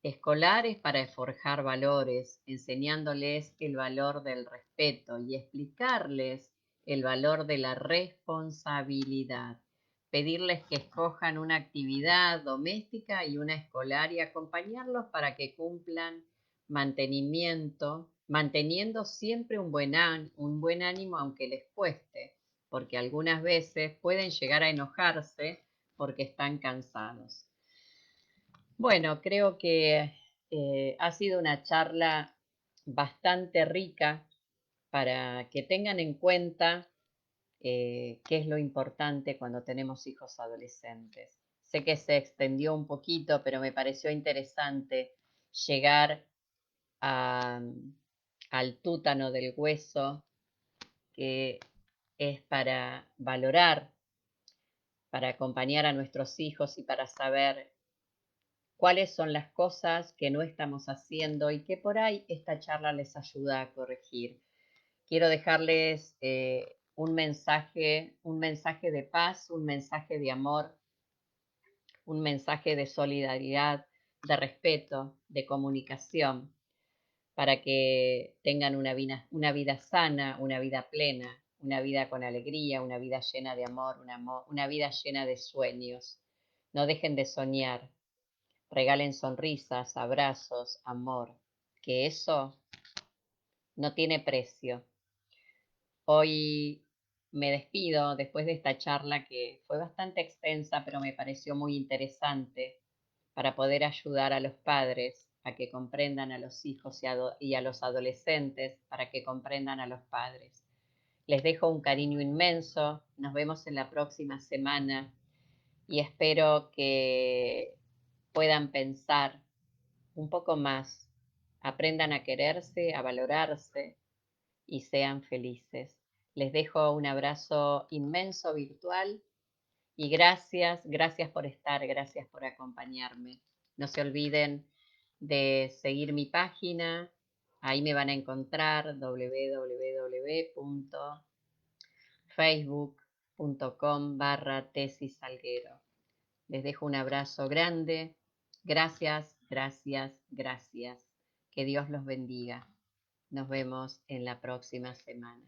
escolares para forjar valores, enseñándoles el valor del respeto y explicarles el valor de la responsabilidad. Pedirles que escojan una actividad doméstica y una escolar y acompañarlos para que cumplan manteniendo siempre un buen ánimo aunque les cueste, porque algunas veces pueden llegar a enojarse porque están cansados. Bueno, creo que ha sido una charla bastante rica para que tengan en cuenta qué es lo importante cuando tenemos hijos adolescentes. Sé que se extendió un poquito, pero me pareció interesante llegar a, al tútano del hueso, que es para valorar, para acompañar a nuestros hijos y para saber cuáles son las cosas que no estamos haciendo y que por ahí esta charla les ayuda a corregir. Quiero dejarles un mensaje de paz, un mensaje de amor, un mensaje de solidaridad, de respeto, de comunicación, para que tengan una vida sana, una vida plena, una vida con alegría, una vida llena de amor, una vida llena de sueños. No dejen de soñar. Regalen sonrisas, abrazos, amor, que eso no tiene precio. Hoy me despido después de esta charla que fue bastante extensa, pero me pareció muy interesante para poder ayudar a los padres a que comprendan a los hijos y a los adolescentes para que comprendan a los padres. Les dejo un cariño inmenso, nos vemos en la próxima semana y espero que puedan pensar un poco más, aprendan a quererse, a valorarse y sean felices. Les dejo un abrazo inmenso virtual y gracias por estar, gracias por acompañarme. No se olviden de seguir mi página, ahí me van a encontrar www.facebook.com/tesisalguero. Les dejo un abrazo grande. Gracias, gracias, gracias. Que Dios los bendiga. Nos vemos en la próxima semana.